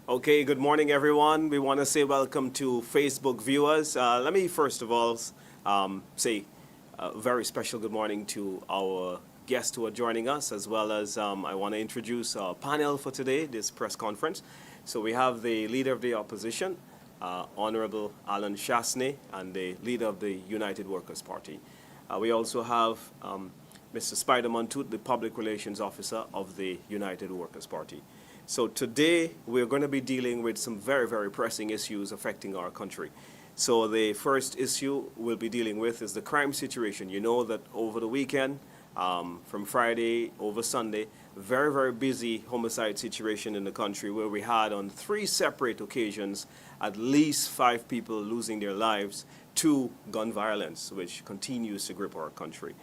Okay, good morning, everyone. We want to say welcome to Facebook viewers. Let me first of all say a very special good morning to our guests who are joining us, as well as I want to introduce our panel for today, this press conference. So we have the Leader of the Opposition, Honorable Alan Shasney, and the Leader of the United Workers' Party. We also have Mr. Spider Montoot, the Public Relations Officer of the United Workers' Party. So today we're going to be dealing with some very, very pressing issues affecting our country. So the first issue we'll be dealing with is the crime situation. You know that over the weekend, from Friday over Sunday, very, very busy homicide situation in the country where we had on 3 separate occasions at least 5 people losing their lives to gun violence, which continues to grip our country.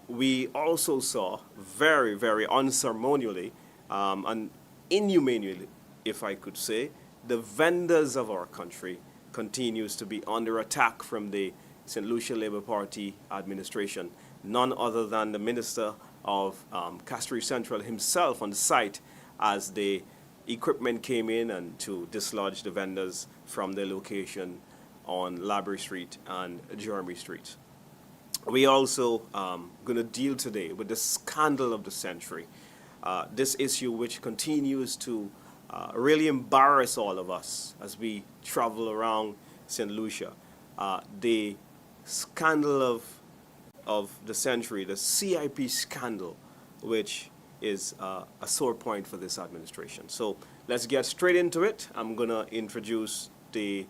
We also saw very, very unceremonially and inhumanely, if I could say, the vendors of our country continues to be under attack from the St. Lucia Labour Party administration. None other than the Minister of Castries Central himself on site as the equipment came in and to dislodge the vendors from their location on Labrie Street and Jeremy Street. We also going to deal today with the scandal of the century. This issue which continues to really embarrass all of us as we travel around St. Lucia. The scandal of the century, the CIP scandal, which is a sore point for this administration. So let's get straight into it. I'm going to introduce the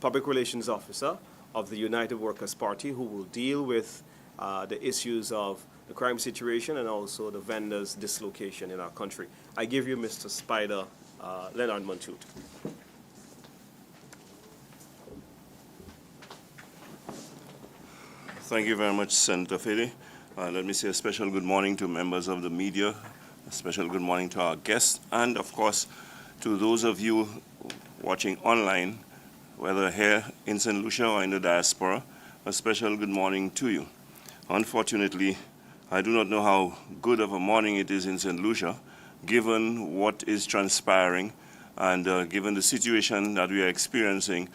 Public Relations Officer of the United Workers' Party, who will deal with the issues of the crime situation and also the vendors' dislocation in our country. I give you Mr. Spider Leonard Montoot. Thank you very much, Senator Fede. Let me say a special good morning to members of the media, a special good morning to our guests, and of course to those of you watching online, whether here in St. Lucia or in the diaspora, a special good morning to you. Unfortunately, I do not know how good of a morning it is in St. Lucia, given what is transpiring and given the situation that we are experiencing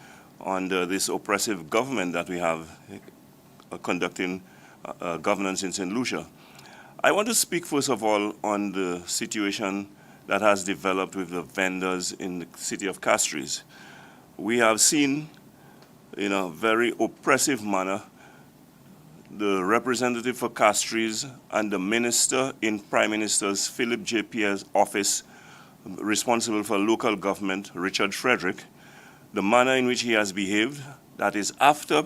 under this oppressive government that we have conducting governance in St. Lucia. I want to speak first of all on the situation that has developed with the vendors in the city of Castries. We have seen in a very oppressive manner the representative for Castries and the minister in Prime Minister's Philip J. Pierre's office responsible for local government, Richard Frederick, the manner in which he has behaved, that is after,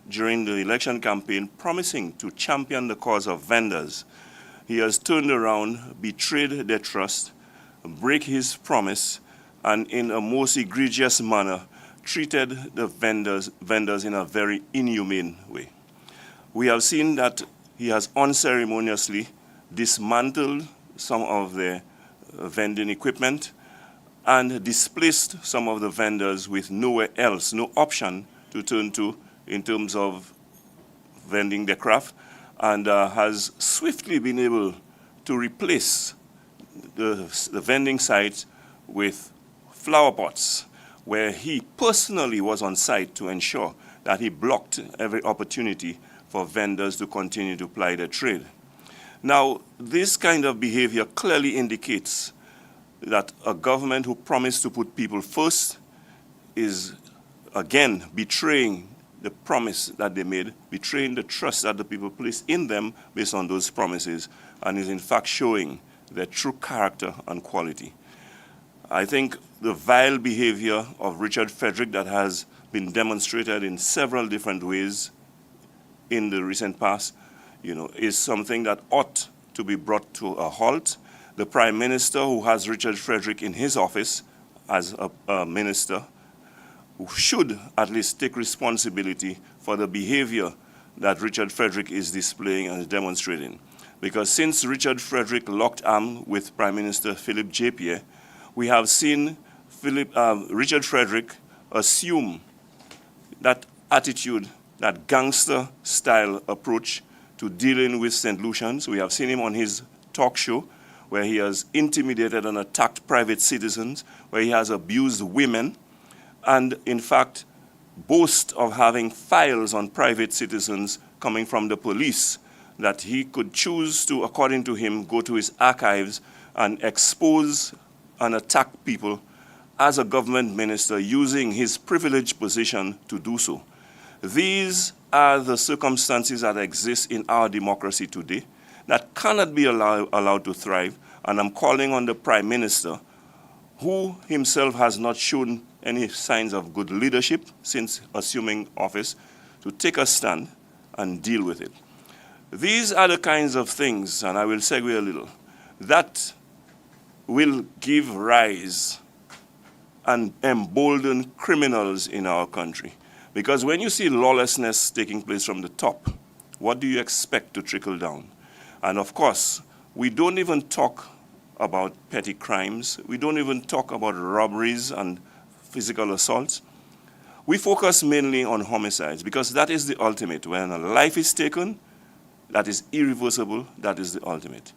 during the election campaign, promising to champion the cause of vendors, he has turned around, betrayed their trust, break his promise, and in a most egregious manner, treated the vendors in a very inhumane way. We have seen that he has unceremoniously dismantled some of the vending equipment and displaced some of the vendors with nowhere else, no option to turn to in terms of vending their craft, and has swiftly been able to replace the vending sites with flower pots, where he personally was on site to ensure that he blocked every opportunity for vendors to continue to ply their trade. Now, this kind of behavior clearly indicates that a government who promised to put people first is, again, betraying the promise that they made, betraying the trust that the people placed in them based on those promises, and is in fact showing their true character and quality. I think the vile behavior of Richard Frederick that has been demonstrated in several different ways in the recent past, is something that ought to be brought to a halt. The Prime Minister, who has Richard Frederick in his office as a minister, should at least take responsibility for the behavior that Richard Frederick is displaying and demonstrating. Because since Richard Frederick locked arm with Prime Minister Philip J. Pierre, we have seen Richard Frederick assume that attitude, that gangster-style approach to dealing with St. Lucians. We have seen him on his talk show where he has intimidated and attacked private citizens, where he has abused women, and in fact boast of having files on private citizens coming from the police that he could choose to, according to him, go to his archives and expose and attack people as a government minister using his privileged position to do so. These are the circumstances that exist in our democracy today that cannot be allowed to thrive, and I'm calling on the Prime Minister, who himself has not shown any signs of good leadership since assuming office, to take a stand and deal with it. These are the kinds of things, and I will segue a little, that will give rise and embolden criminals in our country. Because when you see lawlessness taking place from the top, what do you expect to trickle down? And of course, we don't even talk about petty crimes. We don't even talk about robberies and physical assaults. We focus mainly on homicides because that is the ultimate. When a life is taken, that is irreversible, that is the ultimate.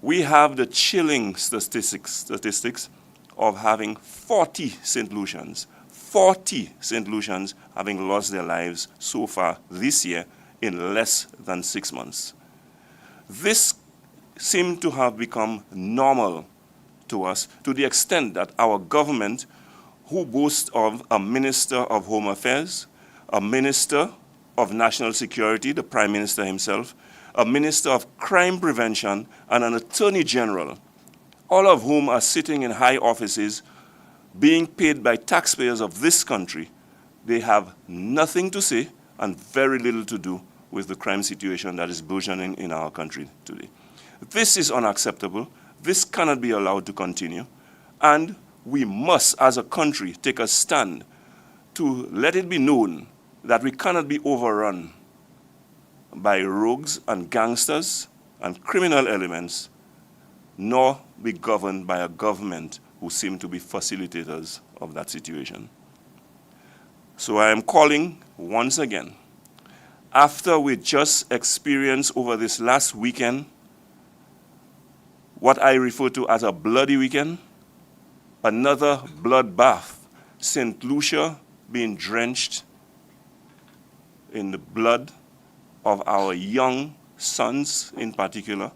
We have the chilling statistics of having 40 St. Lucians having lost their lives so far this year in less than 6 months. This seemed to have become normal to us to the extent that our government, who boasts of a Minister of Home Affairs, a Minister of National Security, the Prime Minister himself, a Minister of Crime Prevention, and an Attorney General, all of whom are sitting in high offices being paid by taxpayers of this country, they have nothing to say and very little to do with the crime situation that is burgeoning in our country today. This is unacceptable. This cannot be allowed to continue. And we must, as a country, take a stand to let it be known that we cannot be overrun by rogues and gangsters and criminal elements, nor be governed by a government who seem to be facilitators of that situation. So I am calling once again, after we just experienced over this last weekend what I refer to as a bloody weekend, another bloodbath, St. Lucia being drenched in the blood of our young sons in particular.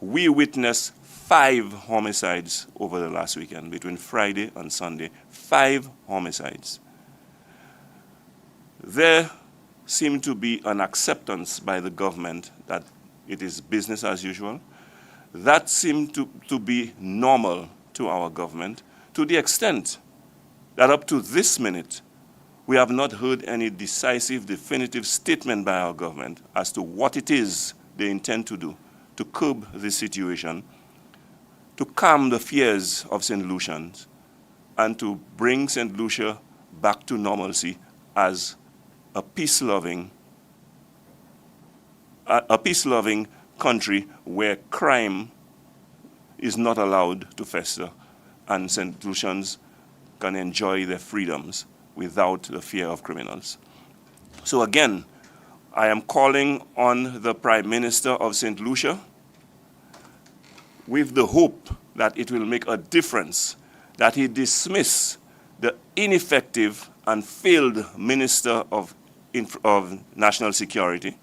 We witnessed 5 homicides over the last weekend, between Friday and Sunday, 5 homicides. There seemed to be an acceptance by the government that it is business as usual. That seemed to be normal to our government, to the extent that up to this minute, we have not heard any decisive, definitive statement by our government as to what it is they intend to do to curb this situation, to calm the fears of St. Lucians, and to bring St. Lucia back to normalcy as a peace-loving country where crime is not allowed to fester and St. Lucians can enjoy their freedoms without the fear of criminals. So again, I am calling on the Prime Minister of St. Lucia with the hope that it will make a difference, that he dismiss the ineffective and failed Minister of National Security.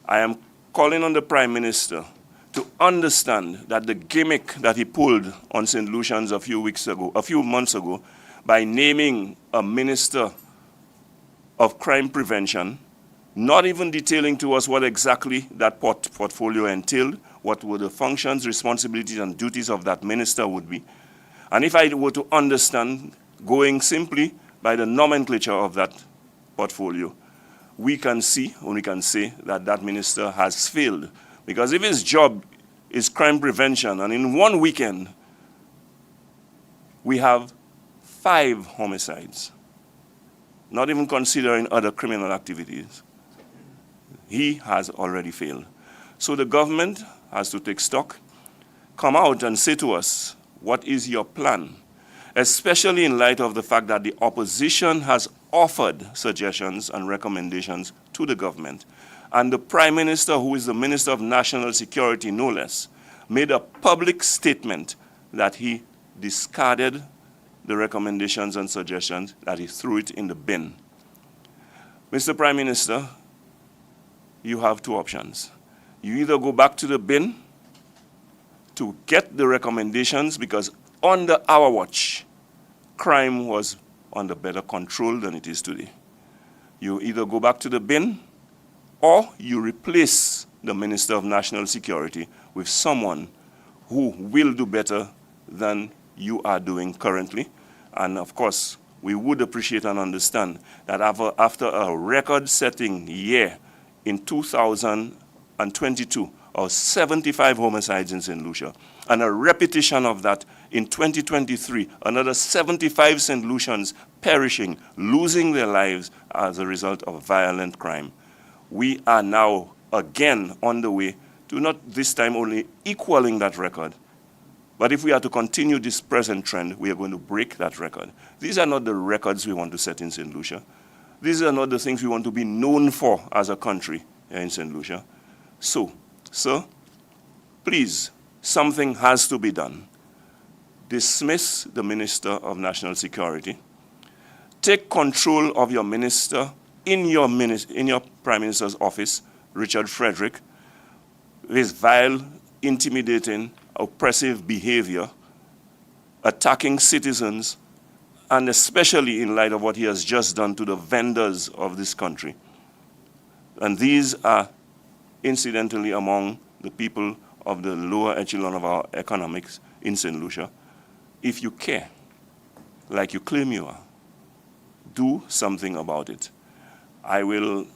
I am calling on the Prime Minister to understand that the gimmick that he pulled on St. Lucians a few months ago, by naming a Minister of Crime Prevention, not even detailing to us what exactly that portfolio entailed, what were the functions, responsibilities, and duties of that minister would be. And if I were to understand, going simply by the nomenclature of that portfolio, we can say that that minister has failed. Because if his job is crime prevention, and in one weekend, we have 5 homicides, not even considering other criminal activities, he has already failed. So the government has to take stock, come out and say to us, what is your plan? Especially in light of the fact that the opposition has offered suggestions and recommendations to the government. And the Prime Minister, who is the Minister of National Security, no less, made a public statement that he discarded the recommendations and suggestions, that he threw it in the bin. Mr. Prime Minister, you have two options. You either go back to the bin to get the recommendations, because under our watch, crime was under better control than it is today. You either go back to the bin or you replace the Minister of National Security with someone who will do better than you are doing currently. And of course, we would appreciate and understand that after a record-setting year in 2022 of 75 homicides in St. Lucia, and a repetition of that in 2023, another 75 St. Lucians perishing, losing their lives as a result of violent crime. We are now again on the way to not this time only equaling that record, but if we are to continue this present trend, we are going to break that record. These are not the records we want to set in St. Lucia. These are not the things we want to be known for as a country here in St. Lucia. So, sir, please, something has to be done. Dismiss the Minister of National Security. Take control of your minister in your Prime Minister's office, Richard Frederick, his vile, intimidating, oppressive behavior, attacking citizens, and especially in light of what he has just done to the vendors of this country. And these are incidentally among the people of the lower echelon of our economics in St. Lucia. If you care, like you claim you are, do something about it. I will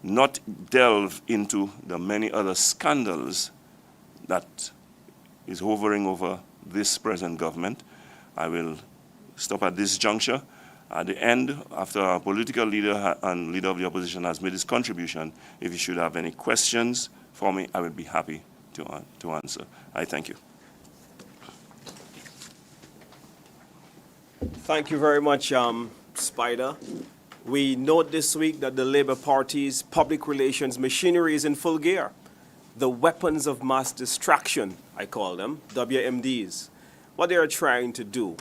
not delve into the many other scandals that is hovering over this present government. I will stop at this juncture. At the end, after our political leader and leader of the opposition has made his contribution, if you should have any questions for me, I would be happy to answer. I thank you. Thank you very much, Spider. We note this week that the Labour Party's public relations machinery is in full gear. The weapons of mass distraction, I call them, WMDs. What they are trying to do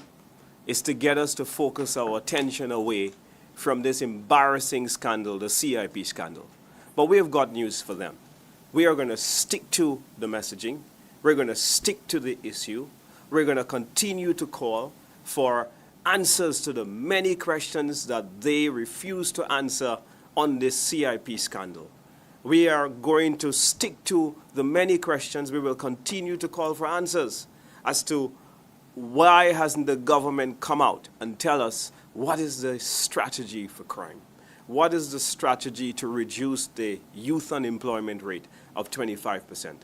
is to get us to focus our attention away from this embarrassing scandal, the CIP scandal. But we have got news for them. We are going to stick to the messaging. We're going to stick to the issue. We're going to continue to call for answers to the many questions that they refuse to answer on this CIP scandal. We are going to stick to the many questions. We will continue to call for answers as to why hasn't the government come out and tell us what is the strategy for crime? What is the strategy to reduce the youth unemployment rate of 25%?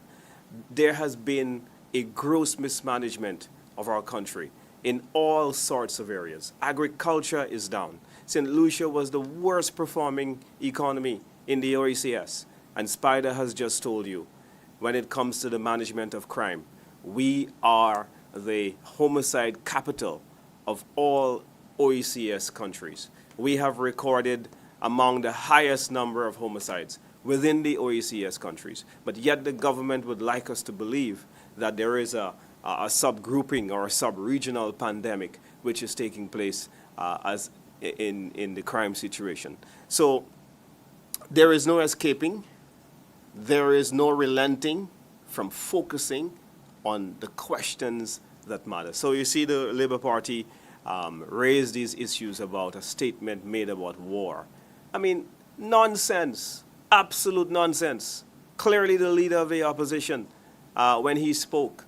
There has been a gross mismanagement of our country in all sorts of areas. Agriculture is down. St. Lucia was the worst performing economy in the OECS. And Spider has just told you, when it comes to the management of crime, we are the homicide capital of all OECS countries. We have recorded among the highest number of homicides within the OECS countries. But yet the government would like us to believe that there is a subgrouping or a sub-regional pandemic which is taking place as in the crime situation. So there is no escaping. There is no relenting from focusing on the questions that matter. So you see the Labour Party raise these issues about a statement made about war. I mean, nonsense, absolute nonsense. Clearly the leader of the opposition, when he spoke,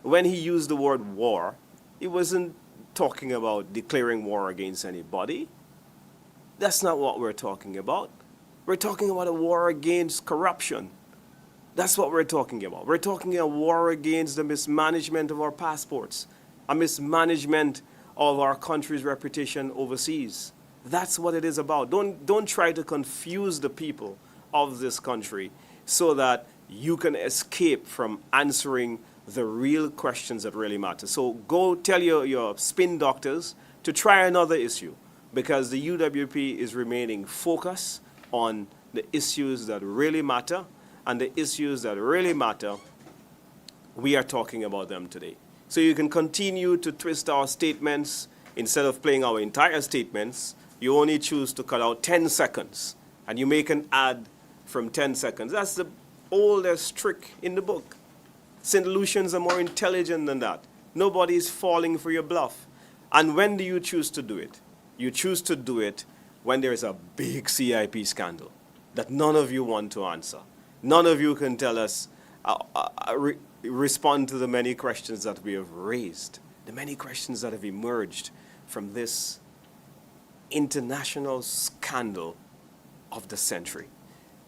when he used the word war, he wasn't talking about declaring war against anybody. That's not what we're talking about. We're talking about a war against corruption. That's what we're talking about. We're talking a war against the mismanagement of our passports, a mismanagement of our country's reputation overseas. That's what it is about. Don't try to confuse the people of this country so that you can escape from answering the real questions that really matter. So go tell your spin doctors to try another issue, because the UWP is remaining focused on the issues that really matter, and the issues that really matter we are talking about them today. So you can continue to twist our statements. Instead of playing our entire statements, you only choose to cut out 10 seconds, and you make an ad from 10 seconds. That's the oldest trick in the book. St. Lucians are more intelligent than that. Nobody is falling for your bluff. And when do you choose to do it? You choose to do it when there is a big CIP scandal that none of you want to answer. None of you can tell us, respond to the many questions that we have raised, the many questions that have emerged from this international scandal of the century.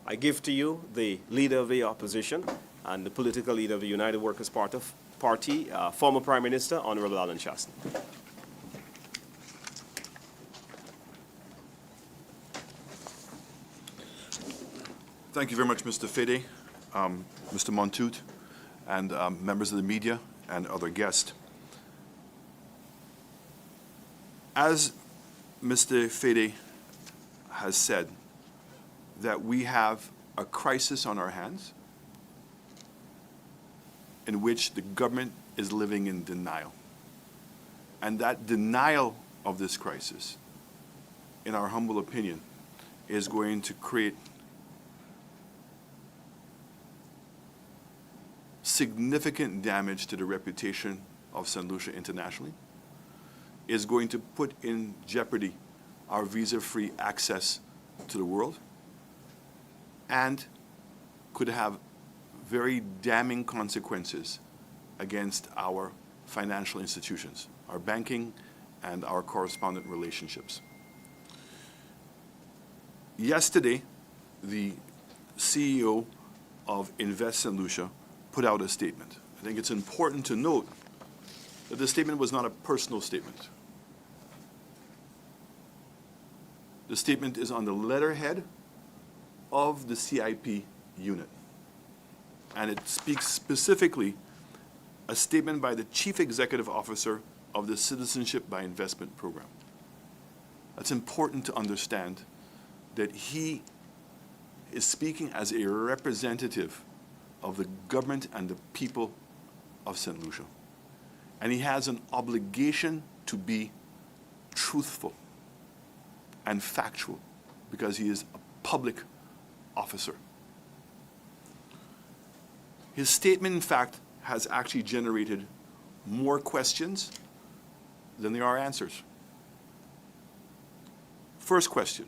I give to you the leader of the opposition and the political leader of the United Workers' Party, former Prime Minister, Honorable Alan Shaston. Thank you very much, Mr. Fede, Mr. Montoute, and members of the media and other guests. As Mr. Fede has said, that we have a crisis on our hands in which the government is living in denial. And that denial of this crisis, in our humble opinion, is going to create significant damage to the reputation of St. Lucia internationally, is going to put in jeopardy our visa-free access to the world, and could have very damning consequences against our financial institutions, our banking and our correspondent relationships. Yesterday, the CEO of Invest St. Lucia put out a statement. I think it's important to note that the statement was not a personal statement. The statement is on the letterhead of the CIP unit. And it speaks specifically a statement by the Chief Executive Officer of the Citizenship by Investment Program. It's important to understand that he is speaking as a representative of the government and the people of St. Lucia. And he has an obligation to be truthful and factual because he is a public officer. His statement, in fact, has actually generated more questions than there are answers. First question: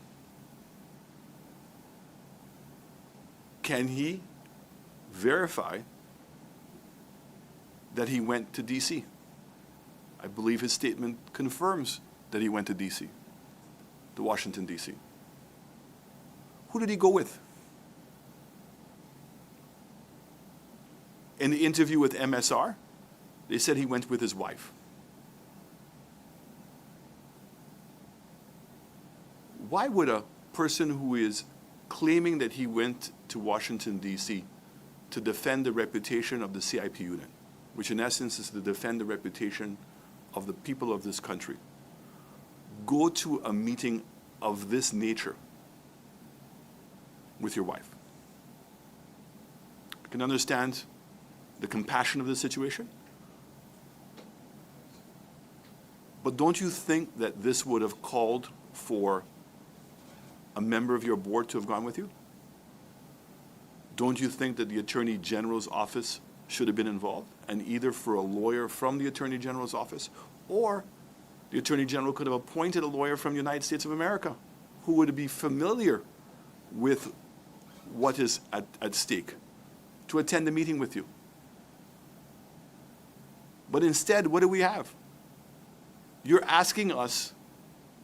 can he verify that he went to D.C.? I believe his statement confirms that he went to D.C., to Washington, D.C. Who did he go with? In the interview with MSR, they said he went with his wife. Why would a person who is claiming that he went to Washington, D.C. to defend the reputation of the CIP unit, which in essence is to defend the reputation of the people of this country, go to a meeting of this nature with your wife? I can understand the compassion of the situation, but don't you think that this would have called for a member of your board to have gone with you? Don't you think that the Attorney General's office should have been involved, and either for a lawyer from the Attorney General's office, or the Attorney General could have appointed a lawyer from the United States of America who would be familiar with what is at stake to attend the meeting with you? But instead, what do we have? You're asking us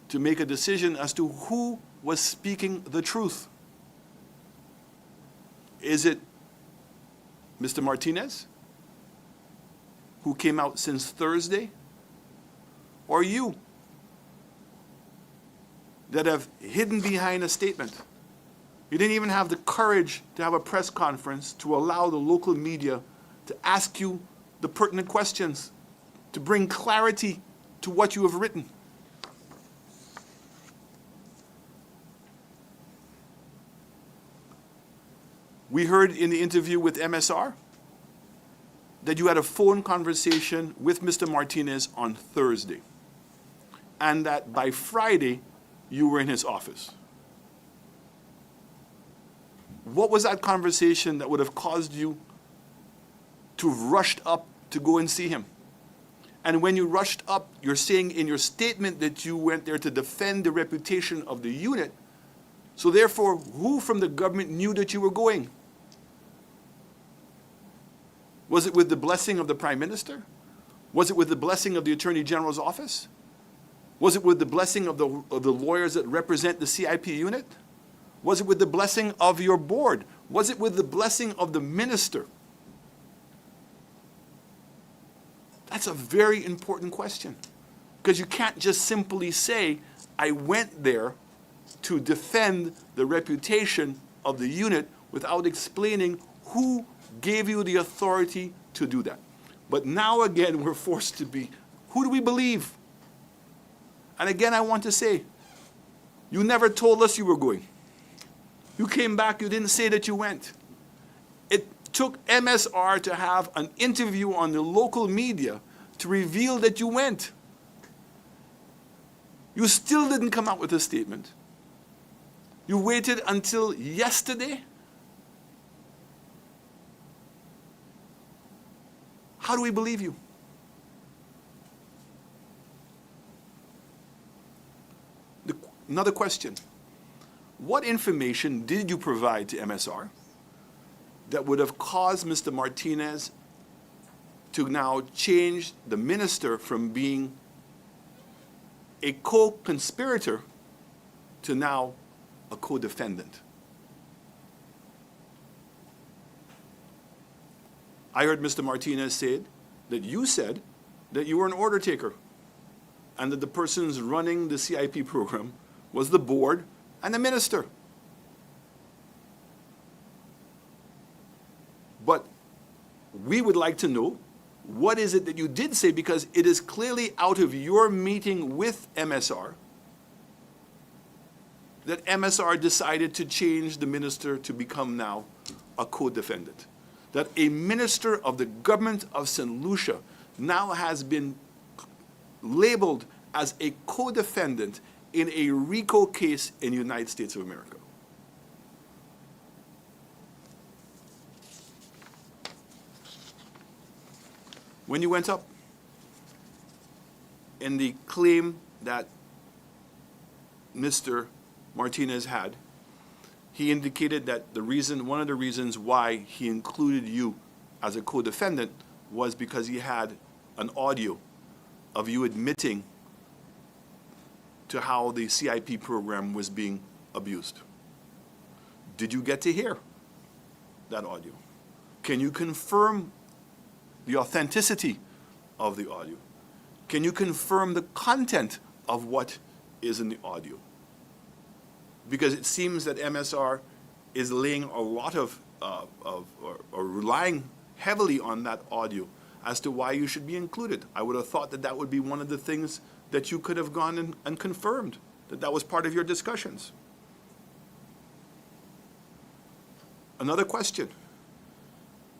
to make a decision as to who was speaking the truth. Is it Mr. Martinez, who came out since Thursday? Or you, that have hidden behind a statement? You didn't even have the courage to have a press conference to allow the local media to ask you the pertinent questions, to bring clarity to what you have written. We heard in the interview with MSR that you had a phone conversation with Mr. Martinez on Thursday, and that by Friday you were in his office. What was that conversation that would have caused you to have rushed up to go and see him? And when you rushed up, you're saying in your statement that you went there to defend the reputation of the unit. So therefore, who from the government knew that you were going? Was it with the blessing of the Prime Minister? Was it with the blessing of the Attorney General's office? Was it with the blessing of the lawyers that represent the CIP unit? Was it with the blessing of your board? Was it with the blessing of the minister? That's a very important question, because you can't just simply say, I went there to defend the reputation of the unit without explaining who gave you the authority to do that. But now again, we're forced to be, who do we believe? And again, I want to say, you never told us you were going. You came back, you didn't say that you went. It took MSR to have an interview on the local media to reveal that you went. You still didn't come out with a statement. You waited until yesterday. How do we believe you? Another question. What information did you provide to MSR that would have caused Mr. Martinez to now change the minister from being a co-conspirator to now a co-defendant? I heard Mr. Martinez say that you said that you were an order taker and that the persons running the CIP program was the board and the minister. But we would like to know, what is it that you did say, because it is clearly out of your meeting with MSR that MSR decided to change the minister to become now a co-defendant. That a minister of the government of St. Lucia now has been labeled as a co-defendant in a RICO case in the United States of America. When you went up, in the claim that Mr. Martinez had, he indicated that one of the reasons why he included you as a co-defendant was because he had an audio of you admitting to how the CIP program was being abused. Did you get to hear that audio? Can you confirm the authenticity of the audio? Can you confirm the content of what is in the audio? Because it seems that MSR is laying a lot of or relying heavily on that audio as to why you should be included. I would have thought that that would be one of the things that you could have gone and confirmed, that that was part of your discussions. Another question.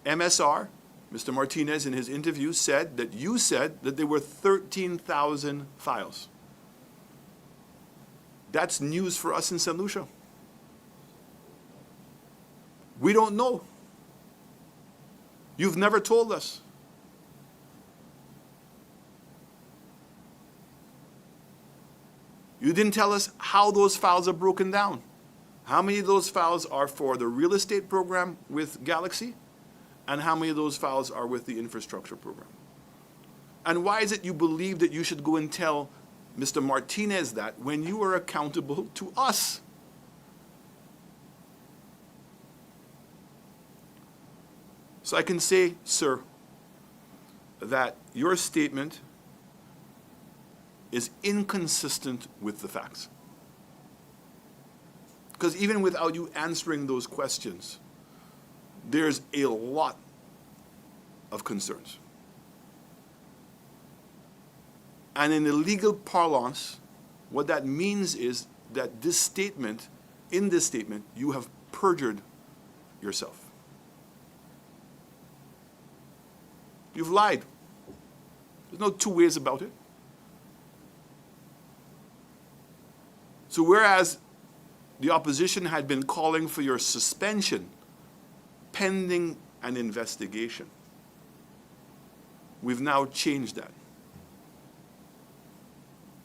MSR, Mr. Martinez in his interview said that you said that there were 13,000 files. That's news for us in St. Lucia. We don't know. You've never told us. You didn't tell us how those files are broken down. How many of those files are for the real estate program with Galaxy, and how many of those files are with the infrastructure program? And why is it you believe that you should go and tell Mr. Martinez that when you are accountable to us? So I can say, sir, that your statement is inconsistent with the facts. Because even without you answering those questions, there's a lot of concerns. And in the legal parlance, what that means is that in this statement, you have perjured yourself. You've lied. There's no two ways about it. So whereas the opposition had been calling for your suspension pending an investigation, we've now changed that.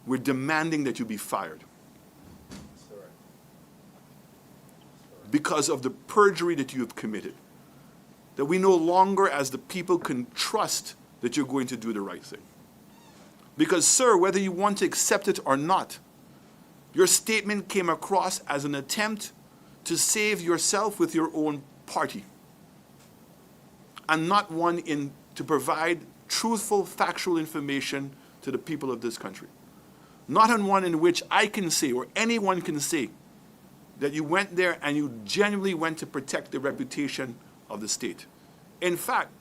We're demanding that you be fired because of the perjury that you have committed. That we no longer, as the people, can trust that you're going to do the right thing. Because, sir, whether you want to accept it or not, your statement came across as an attempt to save yourself with your own party, and not one to provide truthful, factual information to the people of this country. Not on one in which I can say, or anyone can say, that you went there and you genuinely went to protect the reputation of the state. In fact,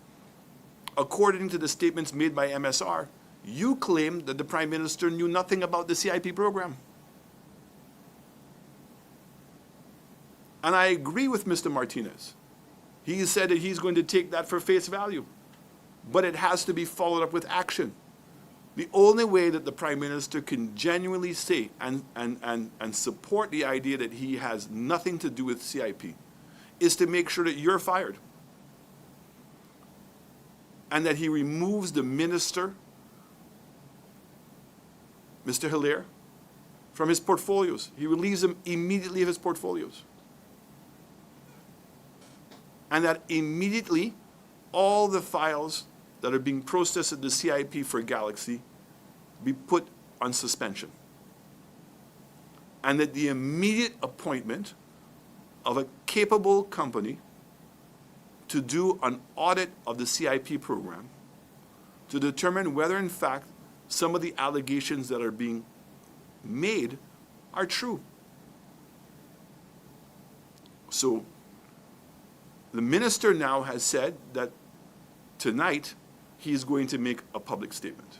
according to the statements made by MSR, you claimed that the Prime Minister knew nothing about the CIP program. And I agree with Mr. Martinez. He said that he's going to take that for face value. But it has to be followed up with action. The only way that the Prime Minister can genuinely say and support the idea that he has nothing to do with CIP is to make sure that you're fired. And that he removes the minister, Mr. Hilaire, from his portfolios. He relieves him immediately of his portfolios. And that immediately all the files that are being processed at the CIP for Galaxy be put on suspension. And that the immediate appointment of a capable company to do an audit of the CIP program to determine whether in fact some of the allegations that are being made are true. So the minister now has said that tonight he is going to make a public statement.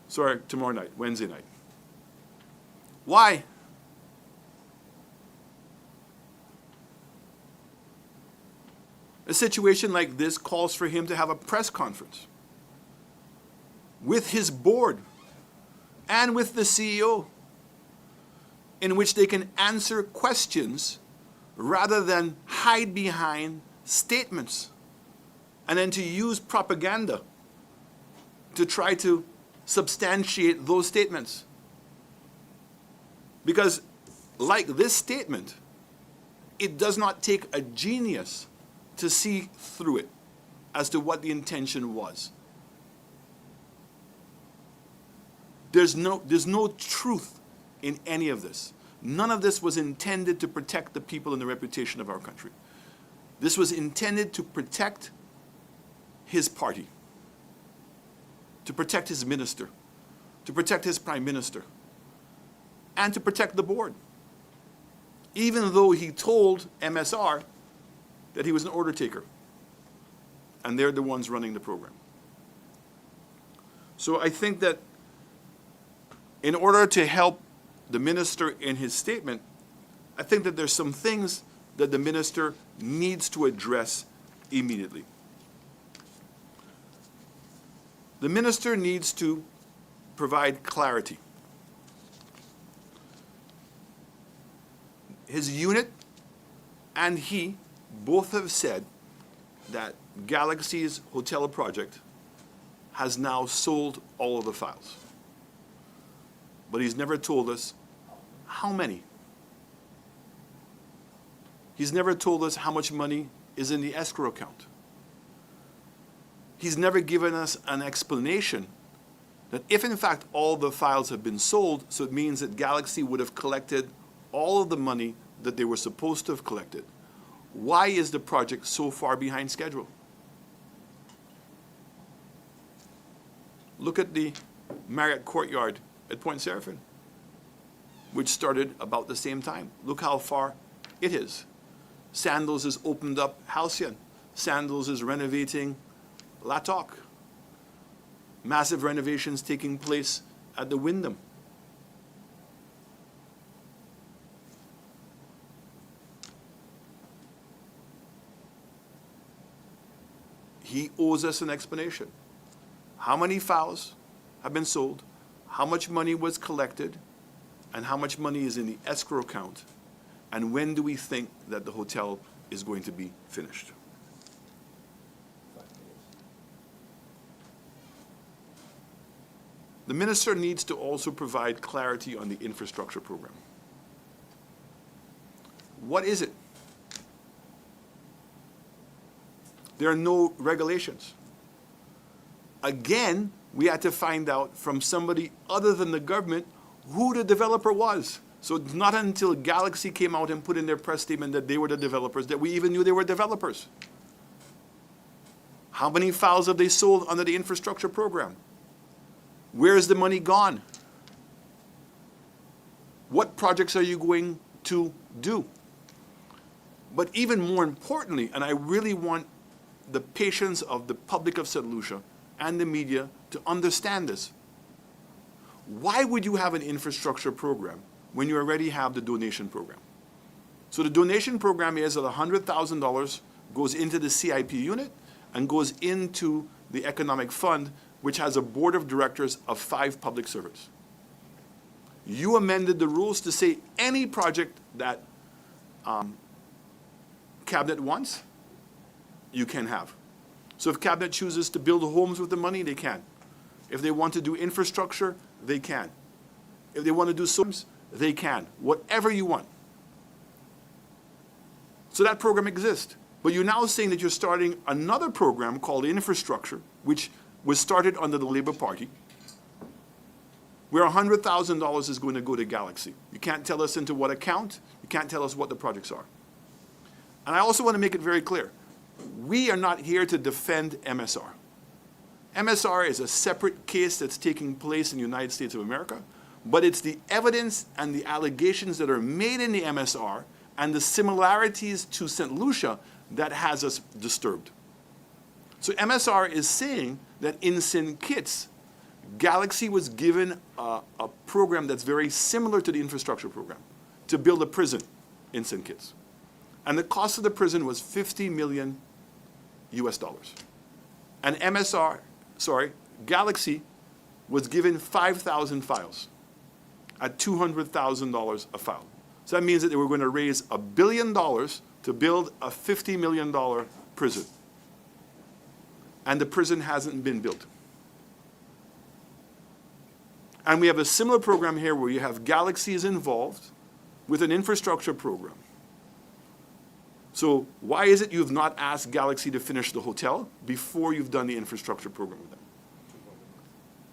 Tomorrow night, Wednesday night. Why? A situation like this calls for him to have a press conference with his board and with the CEO in which they can answer questions rather than hide behind statements and then to use propaganda to try to substantiate those statements. Because like this statement, it does not take a genius to see through it as to what the intention was. There's no truth in any of this. None of this was intended to protect the people and the reputation of our country. This was intended to protect his party, to protect his minister, to protect his prime minister, and to protect the board. Even though he told MSR that he was an order taker, and they're the ones running the program. So I think that in order to help the minister in his statement, I think that there's some things that the minister needs to address immediately. The minister needs to provide clarity. His unit and he both have said that Galaxy's hotel project has now sold all of the files. But he's never told us how many. He's never told us how much money is in the escrow account. He's never given us an explanation that if in fact all the files have been sold, so it means that Galaxy would have collected all of the money that they were supposed to have collected. Why is the project so far behind schedule? Look at the Marriott Courtyard at Point Seraphin, which started about the same time. Look how far it is. Sandals has opened up Halcyon. Sandals is renovating La Toc. Massive renovations taking place at the Wyndham. he owes us an explanation. How many files have been sold? How much money was collected? And how much money is in the escrow account? And when do we think that the hotel is going to be finished? The minister needs to also provide clarity on the infrastructure program. What is it? There are no regulations. Again, we had to find out from somebody other than the government who the developer was. So it's not until Galaxy came out and put in their press statement that they were the developers that we even knew they were developers. How many files have they sold under the infrastructure program? Where is the money gone? What projects are you going to do? But even more importantly, and I really want the patience of the public of St. Lucia and the media to understand this. Why would you have an infrastructure program when you already have the donation program? So the donation program is that $100,000 goes into the CIP unit and goes into the economic fund, which has a board of directors of 5 public servants. You amended the rules to say any project that Cabinet wants, you can have. So if Cabinet chooses to build homes with the money, they can. If they want to do infrastructure, they can. If they want to do SOMs, they can. Whatever you want. So that program exists. But you're now saying that you're starting another program called infrastructure, which was started under the Labour Party, where $100,000 is going to go to Galaxy. You can't tell us into what account. You can't tell us what the projects are. And I also want to make it very clear. We are not here to defend MSR. MSR is a separate case that's taking place in the United States of America, but it's the evidence and the allegations that are made in the MSR and the similarities to St. Lucia that has us disturbed. So MSR is saying that in St. Kitts, Galaxy was given a program that's very similar to the infrastructure program to build a prison in St. Kitts. And the cost of the prison was $50 million US. And Galaxy was given 5,000 files at $200,000 a file. So that means that they were going to raise $1 billion to build a $50 million prison. And the prison hasn't been built. And we have a similar program here where you have Galaxies involved with an infrastructure program. So why is it you've not asked Galaxy to finish the hotel before you've done the infrastructure program with them?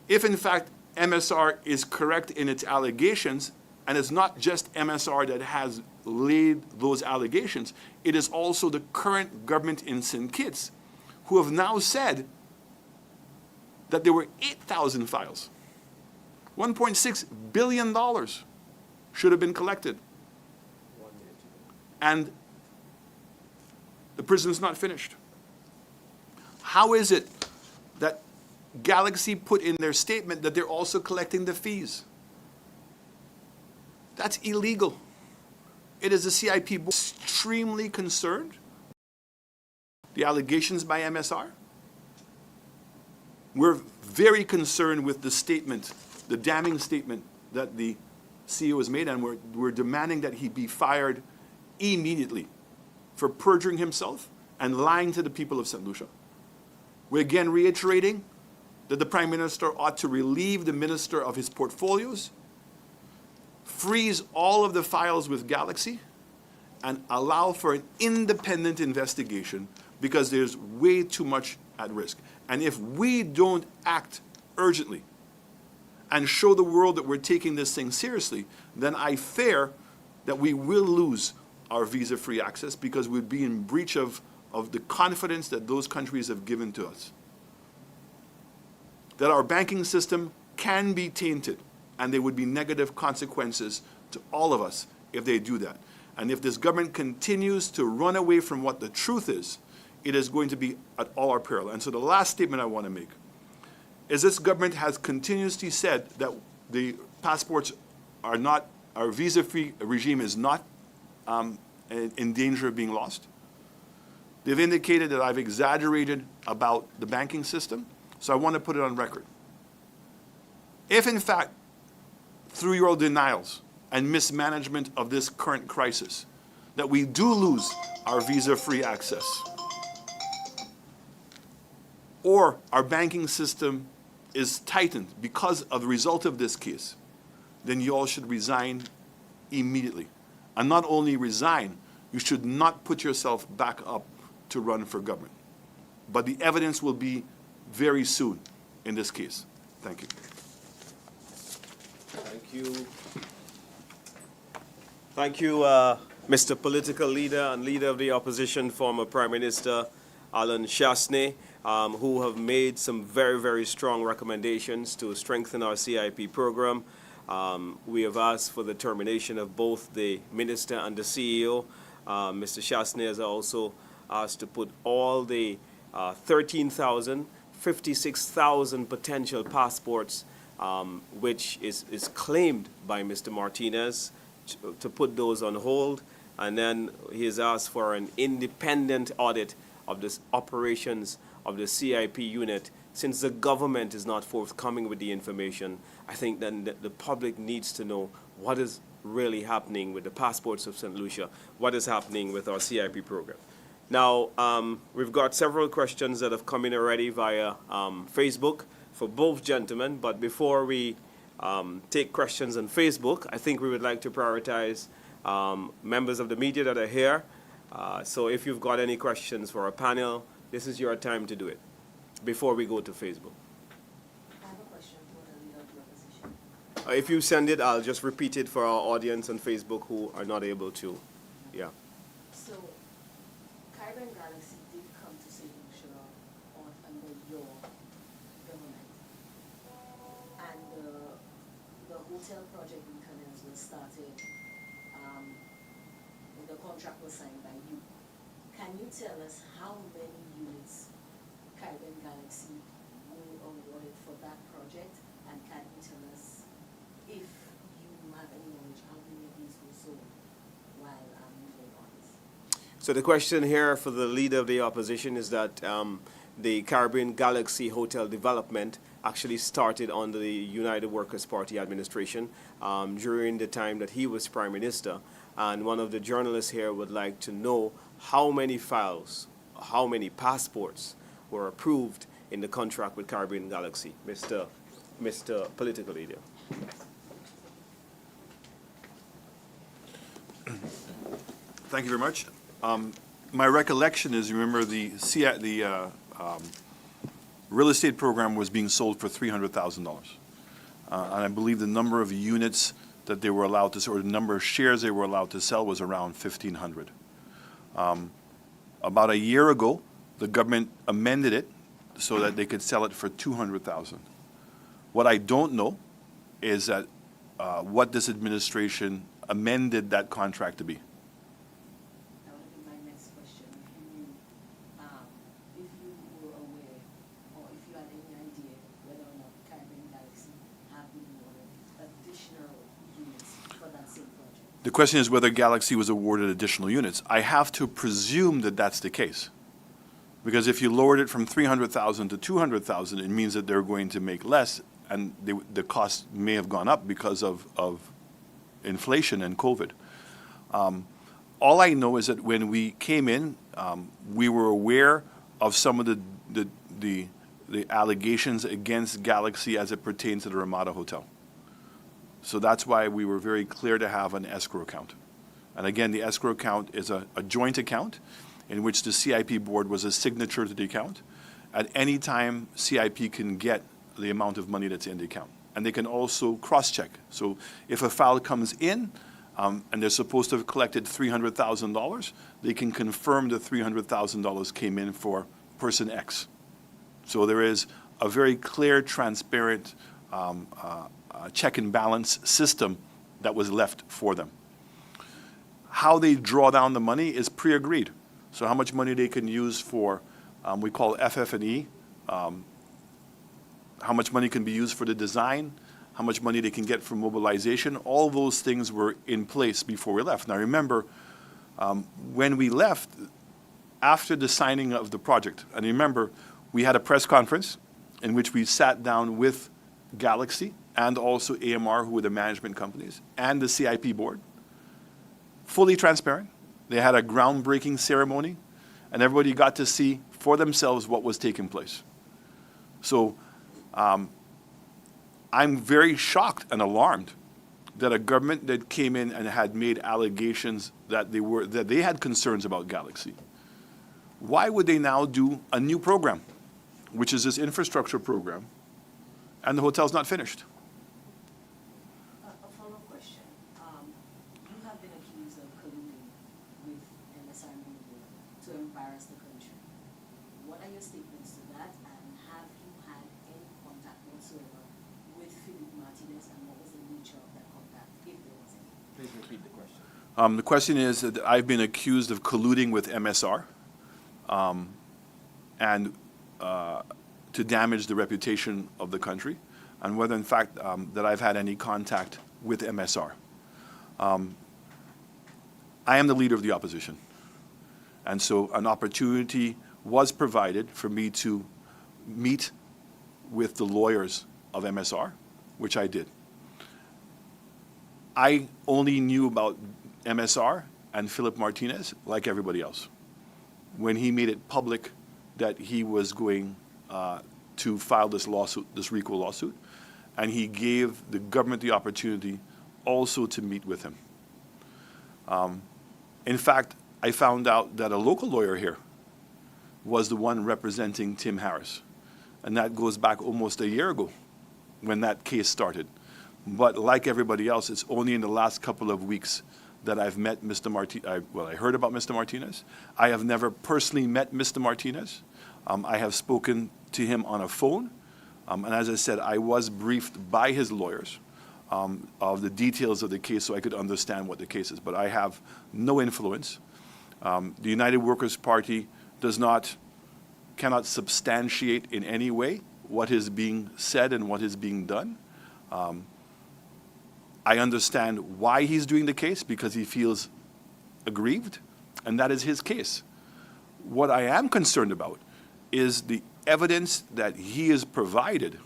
If in fact MSR is correct in its allegations, and it's not just MSR that has laid those allegations, it is also the current government in St. Kitts who have now said that there were 8,000 files. $1.6 billion should have been collected. And the prison is not finished. How is it that Galaxy put in their statement that they're also collecting the fees? That's illegal. It is the CIP board extremely concerned. The allegations by MSR. We're very concerned with the statement, the damning statement that the CEO has made, and we're demanding that he be fired immediately for perjuring himself and lying to the people of St. Lucia. We're again reiterating that the Prime Minister ought to relieve the Minister of his portfolios, freeze all of the files with Galaxy, and allow for an independent investigation because there's way too much at risk. And if we don't act urgently and show the world that we're taking this thing seriously, then I fear that we will lose our visa-free access because we'd be in breach of the confidence that those countries have given to us. That our banking system can be tainted, and there would be negative consequences to all of us if they do that. And if this government continues to run away from what the truth is, it is going to be at all our peril. And so the last statement I want to make is this government has continuously said that the passports are not, our visa-free regime is not in danger of being lost. They've indicated that I've exaggerated about the banking system, so I want to put it on record. If, in fact, through your denials and mismanagement of this current crisis, that we do lose our visa-free access, or our banking system is tightened because of the result of this case, then you all should resign immediately. And not only resign, you should not put yourself back up to run for government. But the evidence will be very soon in this case. Thank you. Thank you. Thank you, Mr. Political Leader and Leader of the Opposition, former Prime Minister Alan Chasney, who have made some very, very strong recommendations to strengthen our CIP program. We have asked for the termination of both the Minister and the CEO. Mr. Chasney has also asked to put all the 13,000, 56,000 potential passports, which is claimed by Mr. Martinez, to put those on hold. And then he has asked for an independent audit of the operations of the CIP unit. Since the government is not forthcoming with the information, I think then the public needs to know what is really happening with the passports of St. Lucia, what is happening with our CIP program. Now, we've got several questions that have come in already via Facebook for both gentlemen, but before we take questions on Facebook, I think we would like to prioritize members of the media that are here. So if you've got any questions for our panel, this is your time to do it before we go to Facebook. I have a question for the Leader of the Opposition. If you send it, I'll just repeat it for our audience on Facebook who are not able to. Yeah. So, Caribbean Galaxy did come to St. Lucia under your government. And the hotel project in Connells was started, the contract was signed by you. Can you tell us how many units Caribbean Galaxy were awarded for that project? And can you tell us, if you have any knowledge, how many of these were sold while moving on this? So the question here for the Leader of the Opposition is that the Caribbean Galaxy Hotel development actually started under the United Workers' Party administration during the time that he was Prime Minister. And one of the journalists here would like to know how many files, how many passports were approved in the contract with Caribbean Galaxy. Mr. Political Leader. Thank you very much. My recollection is, remember, the real estate program was being sold for $300,000. And I believe the number of units that they were allowed to sell, or the number of shares they were allowed to sell, was around 1,500. About a year ago, the government amended it so that they could sell it for $200,000. What I don't know is that what this administration amended that contract to be. That would have been my next question. If you were aware, or if you had any idea whether or not Caribbean Galaxy have been awarded additional units for that same project. The question is whether Galaxy was awarded additional units. I have to presume that that's the case. Because if you lowered it from 300,000 to 200,000, it means that they're going to make less, and the cost may have gone up because of inflation and COVID. All I know is that when we came in, we were aware of some of the allegations against Galaxy as it pertains to the Ramada Hotel. So that's why we were very clear to have an escrow account. And again, the escrow account is a joint account in which the CIP board was a signature to the account. At any time, CIP can get the amount of money that's in the account. And they can also cross-check. So if a file comes in and they're supposed to have collected $300,000, they can confirm the $300,000 came in for person X. So there is a very clear, transparent check and balance system that was left for them. How they draw down the money is pre-agreed. So how much money they can use for, we call FF&E, how much money can be used for the design, how much money they can get for mobilization, all those things were in place before we left. Now remember, when we left, after the signing of the project, and remember, we had a press conference in which we sat down with Galaxy and also AMR, who were the management companies, and the CIP board, fully transparent. They had a groundbreaking ceremony, and everybody got to see for themselves what was taking place. So I'm very shocked and alarmed that a government that came in and had made allegations that they had concerns about Galaxy, why would they now do a new program, which is this infrastructure program, and the hotel's not finished? A follow-up question. You have been accused of colluding with MSR Media to embarrass the country. What are your statements to that, and have you had any contact whatsoever with Philip Martinez, and what was the nature of that contact, if there was any? Please repeat the question. The question is that I've been accused of colluding with MSR and to damage the reputation of the country, and whether in fact that I've had any contact with MSR. I am the leader of the opposition, and so an opportunity was provided for me to meet with the lawyers of MSR, which I did. I only knew about MSR and Philip Martinez like everybody else. When he made it public that he was going to file this lawsuit, this RICO lawsuit, and he gave the government the opportunity also to meet with him. In fact, I found out that a local lawyer here was the one representing Tim Harris, and that goes back almost a year ago when that case started. But like everybody else, it's only in the last couple of weeks that I've met Mr. Martinez. I heard about Mr. Martinez. I have never personally met Mr. Martinez. I have spoken to him on a phone. And as I said, I was briefed by his lawyers of the details of the case so I could understand what the case is. But I have no influence. The United Workers' Party cannot substantiate in any way what is being said and what is being done. I understand why he's doing the case, because he feels aggrieved, and that is his case. What I am concerned about is the evidence that he has provided,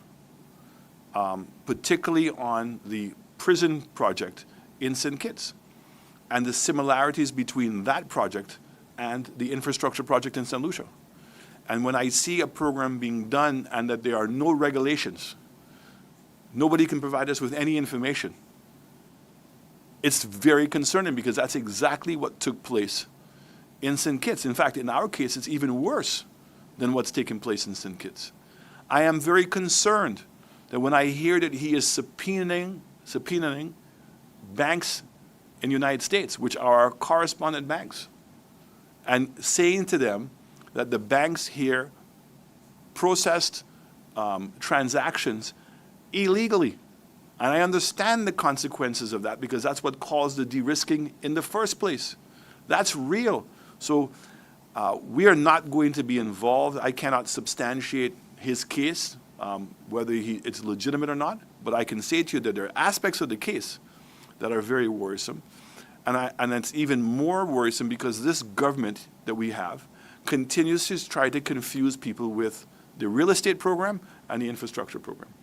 particularly on the prison project in St. Kitts, and the similarities between that project and the infrastructure project in St. Lucia. And when I see a program being done and that there are no regulations, nobody can provide us with any information, it's very concerning, because that's exactly what took place in St. Kitts. In fact, in our case, it's even worse than what's taking place in St. Kitts. I am very concerned that when I hear that he is subpoenaing banks in the United States, which are our correspondent banks, and saying to them that the banks here processed transactions illegally. And I understand the consequences of that, because that's what caused the de-risking in the first place. That's real. So we are not going to be involved. I cannot substantiate his case, whether it's legitimate or not, but I can say to you that there are aspects of the case that are very worrisome. And it's even more worrisome because this government that we have continues to try to confuse people with the real estate program and the infrastructure program.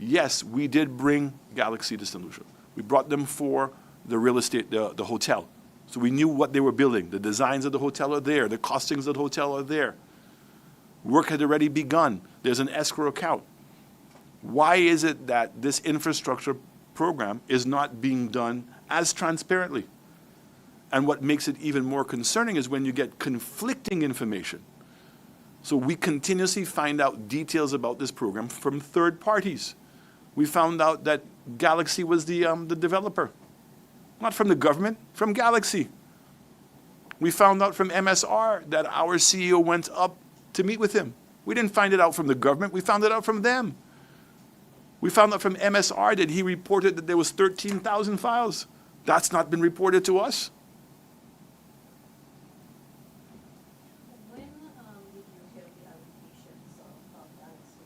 Yes, we did bring Galaxy to St. Lucia. We brought them for the real estate, the hotel. So we knew what they were building. The designs of the hotel are there. The costings of the hotel are there. Work had already begun. There's an escrow account. Why is it that this infrastructure program is not being done as transparently? And what makes it even more concerning is when you get conflicting information. So we continuously find out details about this program from third parties. We found out that Galaxy was the developer. Not from the government, from Galaxy. We found out from MSR that our CEO went up to meet with him. We didn't find it out from the government, we found it out from them. We found out from MSR that he reported that there was 13,000 files. That's not been reported to us. When did you hear the allegations of Galaxy?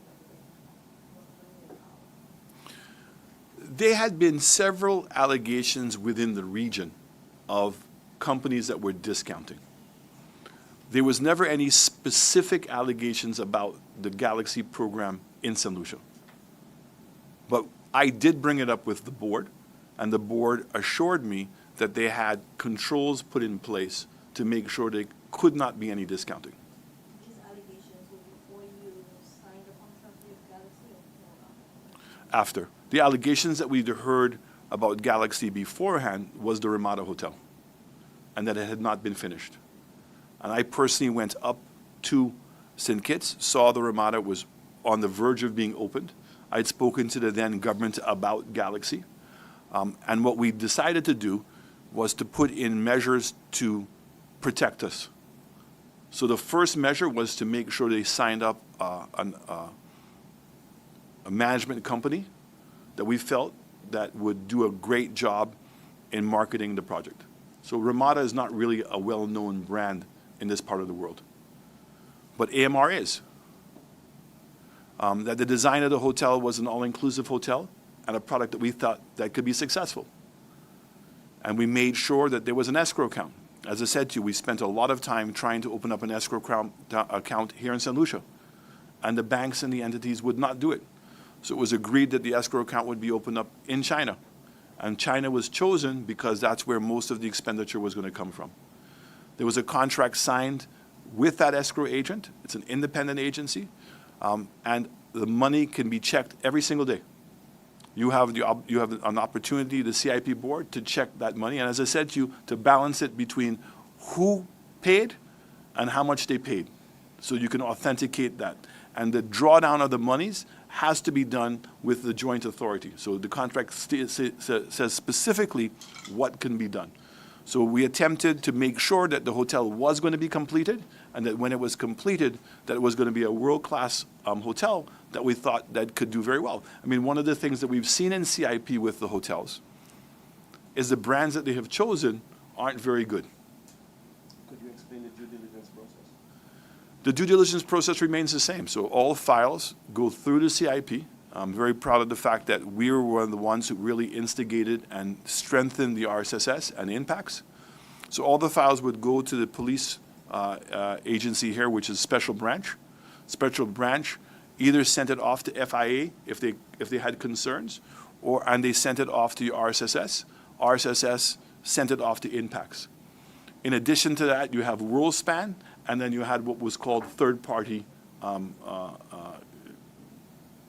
There had been several allegations within the region of companies that were discounting. There was never any specific allegations about the Galaxy program in St. Lucia. But I did bring it up with the board, and the board assured me that they had controls put in place to make sure there could not be any discounting. These allegations were before you signed the contract with Galaxy or before? After. The allegations that we'd heard about Galaxy beforehand was the Ramada Hotel, and that it had not been finished. And I personally went up to St. Kitts, saw the Ramada was on the verge of being opened. I'd spoken to the then government about Galaxy. And what we decided to do was to put in measures to protect us. So the first measure was to make sure they signed up a management company that we felt that would do a great job in marketing the project. So Ramada is not really a well-known brand in this part of the world. But AMR is. That the design of the hotel was an all-inclusive hotel and a product that we thought that could be successful. And we made sure that there was an escrow account. As I said to you, we spent a lot of time trying to open up an escrow account here in St. Lucia. And the banks and the entities would not do it. So it was agreed that the escrow account would be opened up in China. And China was chosen because that's where most of the expenditure was going to come from. There was a contract signed with that escrow agent. It's an independent agency. And the money can be checked every single day. You have an opportunity, the CIP board, to check that money. And as I said to you, to balance it between who paid and how much they paid. So you can authenticate that. And the drawdown of the monies has to be done with the joint authority. So the contract says specifically what can be done. So we attempted to make sure that the hotel was going to be completed, and that when it was completed, that it was going to be a world-class hotel that we thought that could do very well. I mean, one of the things that we've seen in CIP with the hotels is the brands that they have chosen aren't very good. Could you explain the due diligence process? The due diligence process remains the same. So all files go through the CIP. I'm very proud of the fact that we were one of the ones who really instigated and strengthened the RSSS and impacts. So all the files would go to the police agency here, which is Special Branch. Special Branch either sent it off to FIA if they had concerns, and they sent it off to RSSS. RSSS sent it off to impacts. In addition to that, you have WorldSpan, and then you had what was called third-party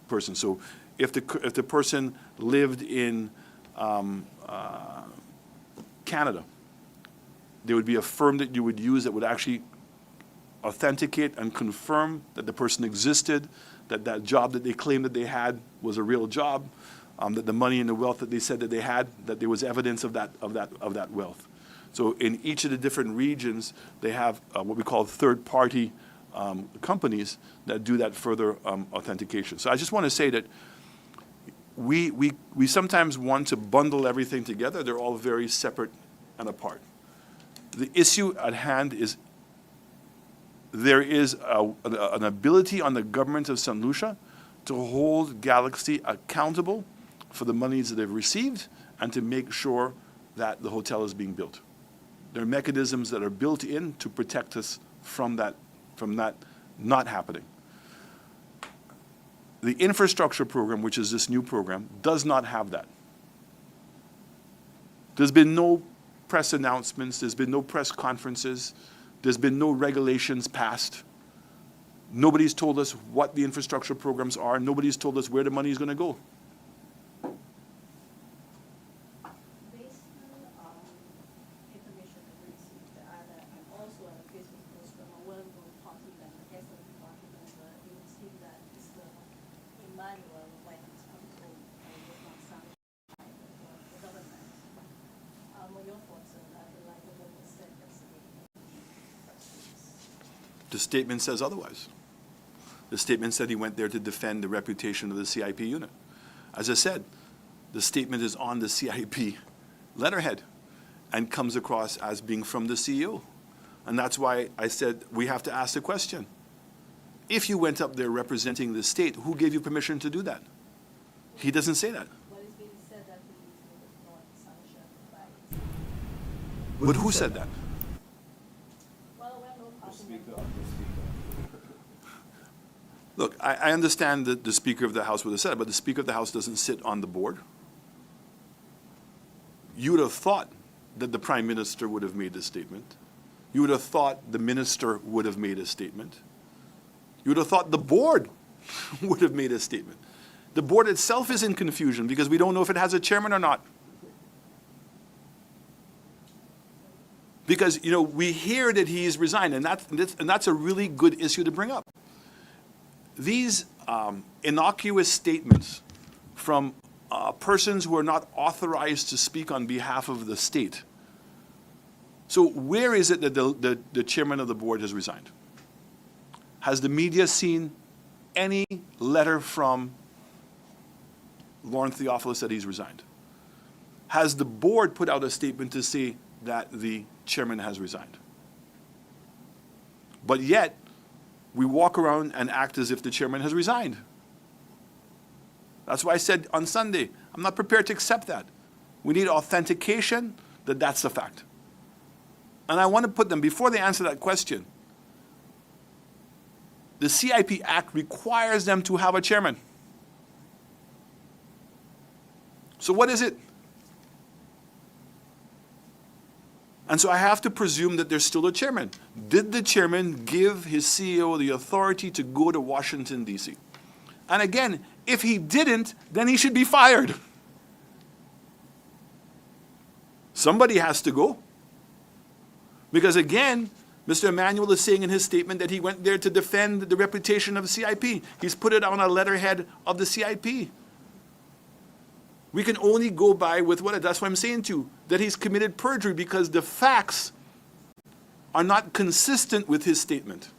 person. So if the person lived in Canada, there would be a firm that you would use that would actually authenticate and confirm that the person existed, that that job that they claimed that they had was a real job, that the money and the wealth that they said that they had, that there was evidence of that wealth. So in each of the different regions, they have what we call third-party companies that do that further authentication. So I just want to say that we sometimes want to bundle everything together. They're all very separate and apart. The issue at hand is there is an ability on the government of St. Lucia to hold Galaxy accountable for the monies that they've received and to make sure that the hotel is being built. There are mechanisms that are built in to protect us from that not happening. The infrastructure program, which is this new program, does not have that. There's been no press announcements, there's been no press conferences, there's been no regulations passed. Nobody's told us what the infrastructure programs are, nobody's told us where the money is going to go. Based on information that we received, and also on a Facebook post from a well-known party that the SLP party member, it would seem that Mr. Emmanuel, when his control was not satisfied with the government. What are your thoughts on that, in light of what was said yesterday? The statement says otherwise. The statement said he went there to defend the reputation of the CIP unit. As I said, the statement is on the CIP letterhead and comes across as being from the CEO. And that's why I said we have to ask the question. If you went up there representing the state, who gave you permission to do that? He doesn't say that. Well, it's been said that he was not sanctioned by. But who said that? Well, no party Look, I understand that the Speaker of the House would have said it, but the Speaker of the House doesn't sit on the board. You would have thought that the Prime Minister would have made a statement. You would have thought the Minister would have made a statement. You would have thought the board would have made a statement. The board itself is in confusion because we don't know if it has a chairman or not. Because, you know, we hear that he's resigned, and that's a really good issue to bring up. These innocuous statements from persons who are not authorized to speak on behalf of the state. So where is it that the chairman of the board has resigned? Has the media seen any letter from Lauren Theophilus that he's resigned? Has the board put out a statement to say that the chairman has resigned? But yet, we walk around and act as if the chairman has resigned. That's why I said on Sunday, I'm not prepared to accept that. We need authentication that that's the fact. And I want to put them, before they answer that question, the CIP Act requires them to have a chairman. So what is it? And so I have to presume that there's still a chairman. Did the chairman give his CEO the authority to go to Washington, D.C.? And again, if he didn't, then he should be fired. Somebody has to go. Because again, Mr. Emanuel is saying in his statement that he went there to defend the reputation of the CIP. He's put it on a letterhead of the CIP. We can only go by with what, that's what I'm saying to you, that he's committed perjury because the facts are not consistent with his statement.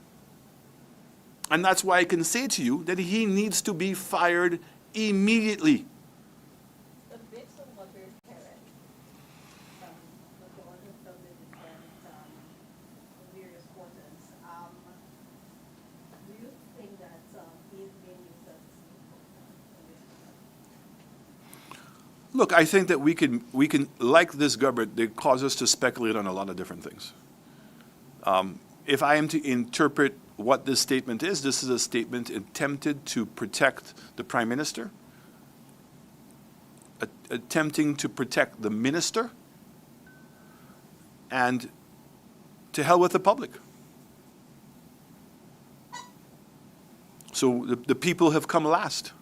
And that's why I can say to you that he needs to be fired immediately. But based on what we're hearing, what the order from the different various quarters, do you think that he's being used as a scapegoat? Look, I think that we can, like this government, they cause us to speculate on a lot of different things. If I am to interpret what this statement is, this is a statement attempted to protect the Prime Minister, attempting to protect the Minister, and to hell with the public. So the people have come last.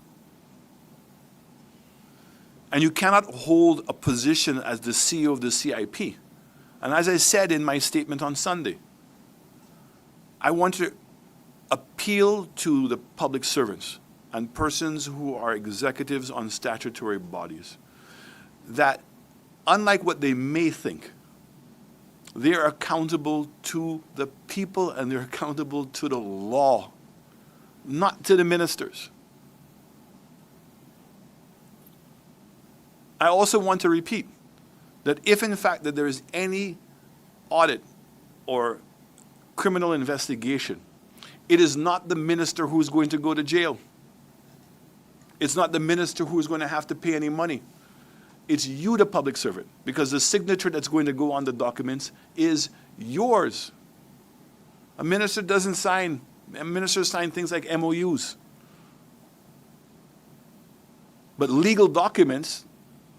And you cannot hold a position as the CEO of the CIP. And as I said in my statement on Sunday, I want to appeal to the public servants and persons who are executives on statutory bodies that, unlike what they may think, they are accountable to the people and they're accountable to the law, not to the ministers. I also want to repeat that if in fact that there is any audit or criminal investigation, it is not the minister who's going to go to jail. It's not the minister who's going to have to pay any money. It's you, the public servant, because the signature that's going to go on the documents is yours. A minister doesn't sign, ministers sign things like MOUs. But legal documents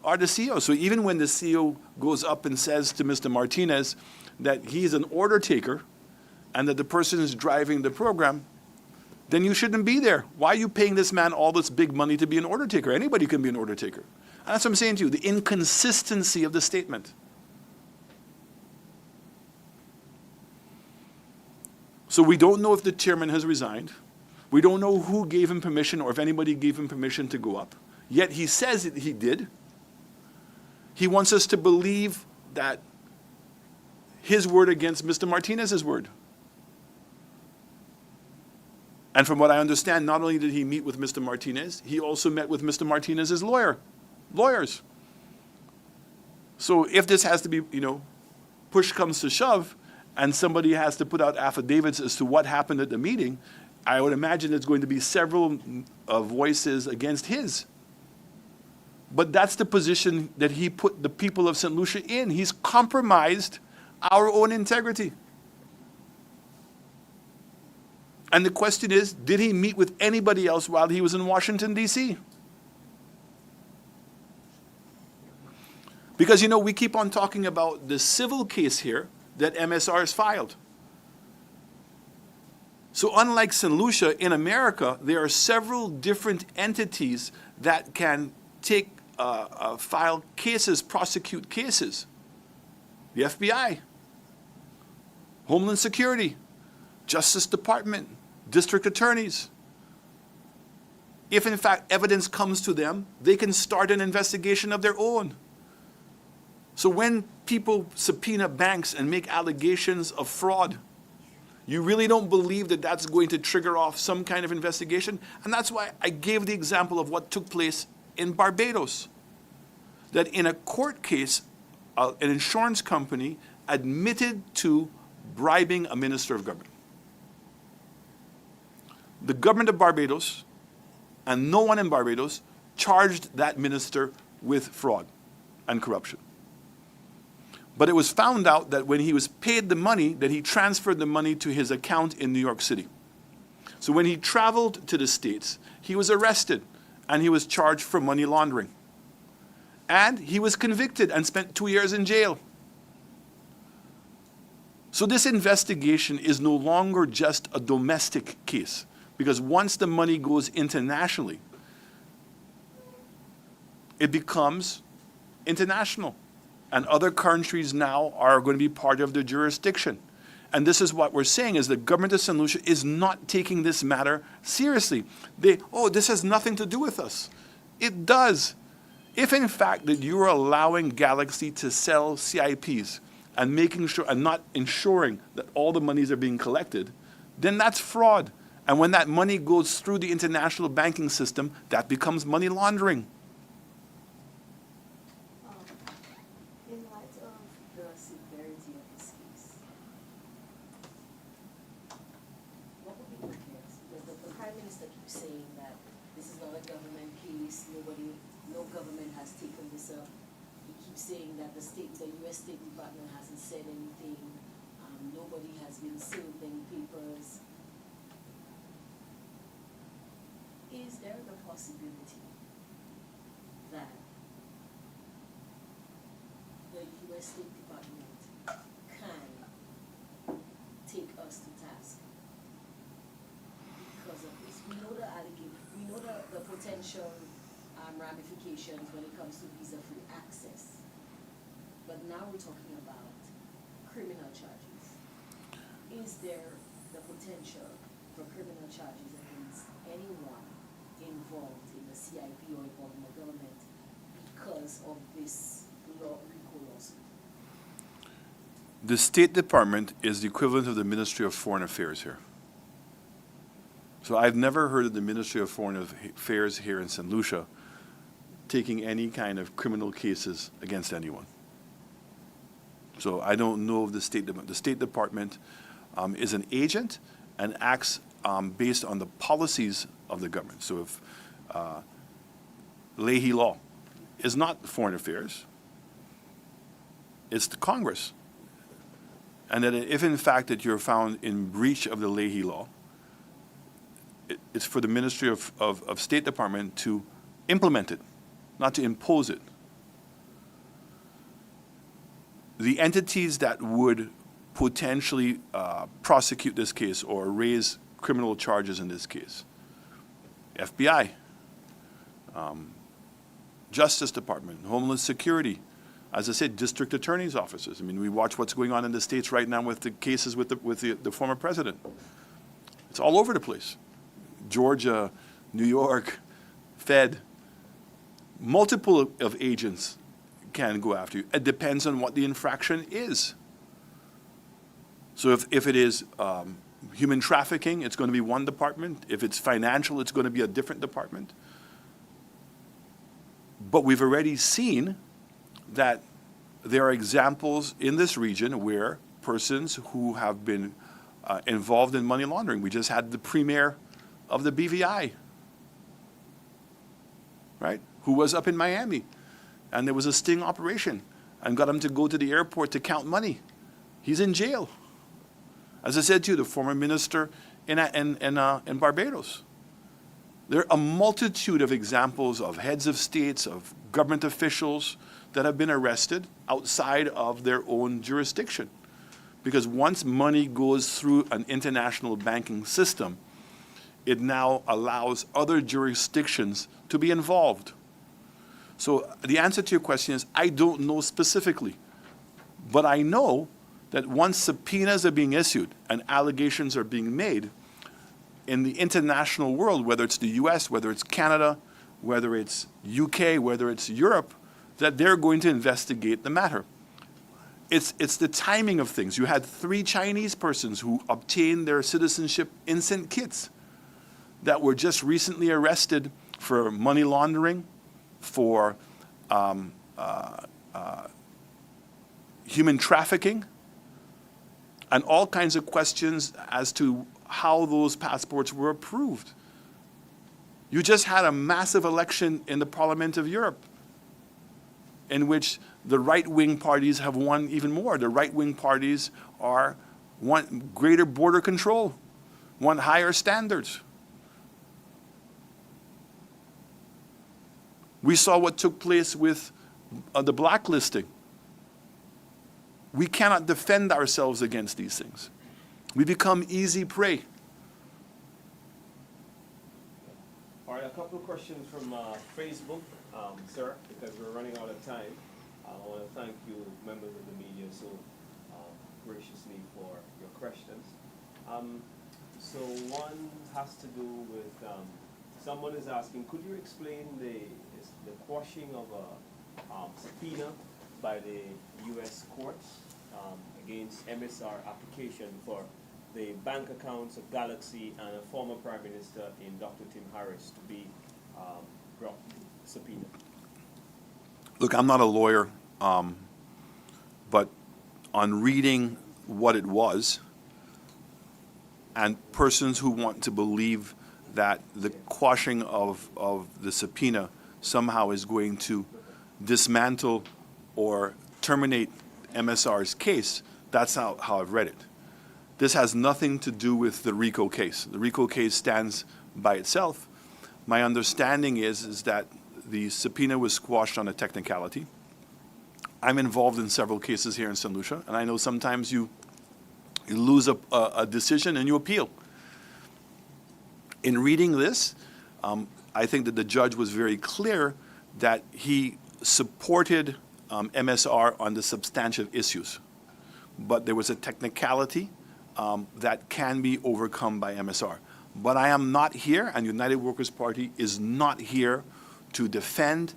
are the CEO. So even when the CEO goes up and says to Mr. Martinez that he's an order taker and that the person is driving the program, then you shouldn't be there. Why are you paying this man all this big money to be an order taker? Anybody can be an order taker. And that's what I'm saying to you, the inconsistency of the statement. So we don't know if the chairman has resigned. We don't know who gave him permission or if anybody gave him permission to go up. Yet he says that he did. He wants us to believe that his word against Mr. Martinez's word. And from what I understand, not only did he meet with Mr. Martinez, he also met with Mr. Martinez's lawyers. So if this has to be, push comes to shove, and somebody has to put out affidavits as to what happened at the meeting, I would imagine there's going to be several voices against his. But that's the position that he put the people of St. Lucia in. He's compromised our own integrity. And the question is, did he meet with anybody else while he was in Washington, D.C.? Because, you know, we keep on talking about the civil case here that MSR has filed. So unlike St. Lucia, in America, there are several different entities that can file cases, prosecute cases. The FBI, Homeland Security, Justice Department, district attorneys. If in fact evidence comes to them, they can start an investigation of their own. So when people subpoena banks and make allegations of fraud, you really don't believe that that's going to trigger off some kind of investigation? And that's why I gave the example of what took place in Barbados. That in a court case, an insurance company admitted to bribing a minister of government. The government of Barbados, and no one in Barbados, charged that minister with fraud and corruption. But it was found out that when he was paid the money, that he transferred the money to his account in New York City. So when he traveled to the States, he was arrested and he was charged for money laundering. And he was convicted and spent 2 years in jail. So this investigation is no longer just a domestic case, because once the money goes internationally, it becomes international. And other countries now are going to be part of the jurisdiction. And this is what we're saying, is the government of St. Lucia is not taking this matter seriously. This has nothing to do with us. It does. If in fact that you are allowing Galaxy to sell CIPs and making sure and not ensuring that all the monies are being collected, then that's fraud. And when that money goes through the international banking system, that becomes money laundering. In light of the severity of this case, what would be your case? Because the Prime Minister keeps saying that this is not a government case, no government has taken this up. He keeps saying that the U.S. State Department hasn't said anything, nobody has been served any papers. Is there the possibility that the U.S. State Department can take us to task because of this? We know the potential ramifications when it comes to visa-free access, but now we're talking about criminal charges. Is there the potential for criminal charges against anyone involved in the CIP or involved in the government because of this RICO lawsuit? The State Department is the equivalent of the Ministry of Foreign Affairs here. So I've never heard of the Ministry of Foreign Affairs here in St. Lucia taking any kind of criminal cases against anyone. So I don't know of the State Department. The State Department is an agent and acts based on the policies of the government. So if Leahy law is not foreign affairs, it's the Congress. And that if in fact that you're found in breach of the Leahy law, it's for the Ministry of State Department to implement it, not to impose it. The entities that would potentially prosecute this case or raise criminal charges in this case: FBI, Justice Department, Homeland Security, as I said, district attorney's offices. I mean, we watch what's going on in the States right now with the cases with the former president. It's all over the place. Georgia, New York, Fed, multiple of agents can go after you. It depends on what the infraction is. So if it is human trafficking, it's going to be one department. If it's financial, it's going to be a different department. But we've already seen that there are examples in this region where persons who have been involved in money laundering. We just had the premier of the BVI, right, who was up in Miami, and there was a sting operation and got him to go to the airport to count money. He's in jail. As I said to you, the former minister in Barbados. There are a multitude of examples of heads of states, of government officials that have been arrested outside of their own jurisdiction. Because once money goes through an international banking system, it now allows other jurisdictions to be involved. So the answer to your question is, I don't know specifically. But I know that once subpoenas are being issued and allegations are being made, in the international world, whether it's the US, whether it's Canada, whether it's UK, whether it's Europe, that they're going to investigate the matter. It's the timing of things. You had 3 Chinese persons who obtained their citizenship in St. Kitts that were just recently arrested for money laundering, for human trafficking, and all kinds of questions as to how those passports were approved. You just had a massive election in the Parliament of Europe in which the right-wing parties have won even more. The right-wing parties want greater border control, want higher standards. We saw what took place with the blacklisting. We cannot defend ourselves against these things. We become easy prey. All right, a couple of questions from Facebook, sir, because we're running out of time. I want to thank you, members of the media, so graciously for your questions. So one has to do with, someone is asking, could you explain the quashing of a subpoena by the U.S. courts against MSR application for the bank accounts of Galaxy and a former Prime Minister in Dr. Tim Harris to be brought subpoena? Look, I'm not a lawyer, but on reading what it was, and persons who want to believe that the quashing of the subpoena somehow is going to dismantle or terminate MSR's case, that's how I've read it. This has nothing to do with the RICO case. The RICO case stands by itself. My understanding is that the subpoena was squashed on a technicality. I'm involved in several cases here in St. Lucia, and I know sometimes you lose a decision and you appeal. In reading this, I think that the judge was very clear that he supported MSR on the substantive issues. But there was a technicality that can be overcome by MSR. But I am not here, and United Workers' Party is not here to defend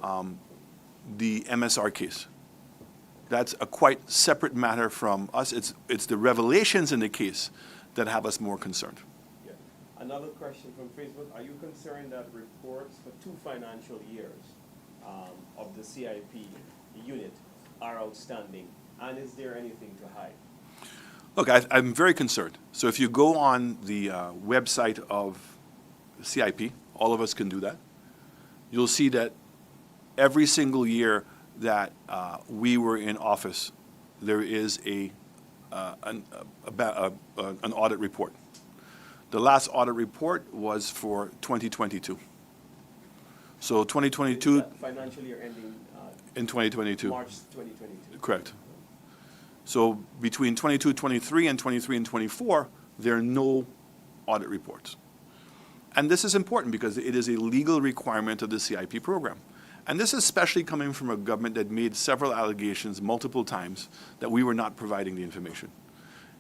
the MSR case. That's a quite separate matter from us. It's the revelations in the case that have us more concerned. Yeah. Another question from Facebook. Are you concerned that reports for 2 financial years of the CIP unit are outstanding? And is there anything to hide? Look, I'm very concerned. So if you go on the website of CIP, all of us can do that, you'll see that every single year that we were in office, there is an audit report. The last audit report was for 2022. So 2022... Financial year ending... in 2022. March 2022. Correct. So between 22-23 and 23 and 24, there are no audit reports. And this is important because it is a legal requirement of the CIP program. And this is especially coming from a government that made several allegations multiple times that we were not providing the information.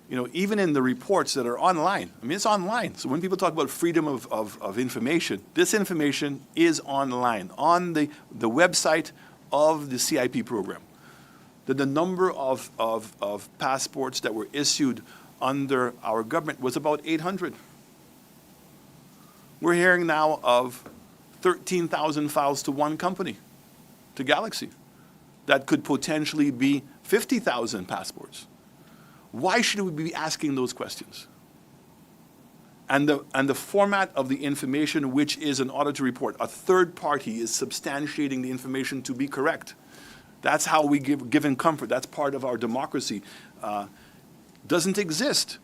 You know, even in the reports that are online, I mean, it's online. So when people talk about freedom of information, this information is online, on the website of the CIP program. That the number of passports that were issued under our government was about 800. We're hearing now of 13,000 files to one company, to Galaxy. That could potentially be 50,000 passports. Why should we be asking those questions? And the format of the information, which is an auditor report, a third party is substantiating the information to be correct. That's how we give in comfort. That's part of our democracy. Doesn't exist.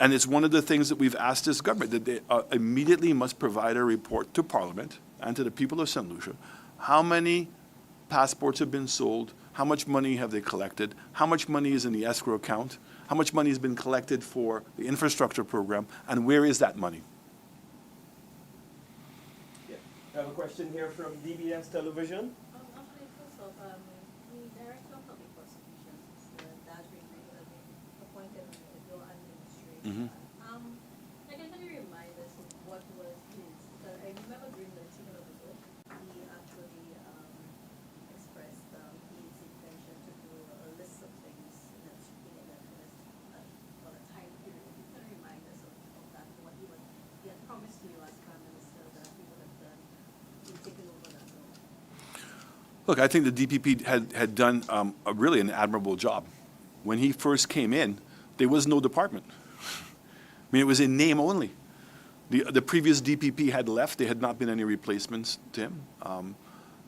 And it's one of the things that we've asked this government, that they immediately must provide a report to Parliament and to the people of St. Lucia. How many passports have been sold? How much money have they collected? How much money is in the escrow account? How much money has been collected for the infrastructure program? And where is that money? Yeah. I have a question here from DBS Television. Actually, first off, the Director of Public Prosecutions, Mr. Dasri, has been appointed under your administration. Can you remind us of what was his, because I remember during the taking of the vote, he actually expressed his intention to do a list of things in a list for a time period. Can you remind us of that, what he had promised to you as Prime Minister that he would have done in taking over that role? Look, I think the DPP had done really an admirable job. When he first came in, there was no department. I mean, it was in name only. The previous DPP had left. There had not been any replacements to him.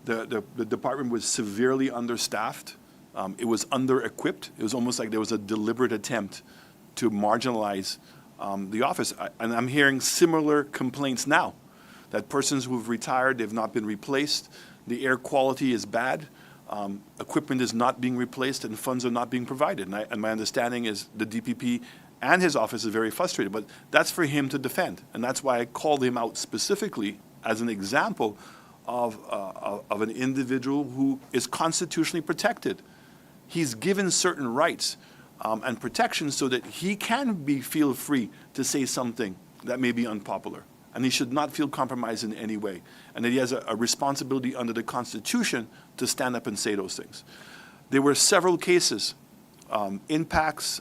The department was severely understaffed. It was under-equipped. It was almost like there was a deliberate attempt to marginalize the office. And I'm hearing similar complaints now, that persons who've retired, they've not been replaced. The air quality is bad. Equipment is not being replaced, and funds are not being provided. And my understanding is the DPP and his office is very frustrated. But that's for him to defend. And that's why I called him out specifically as an example of an individual who is constitutionally protected. He's given certain rights and protections so that he can feel free to say something that may be unpopular. And he should not feel compromised in any way. And that he has a responsibility under the Constitution to stand up and say those things. There were several cases, impacts,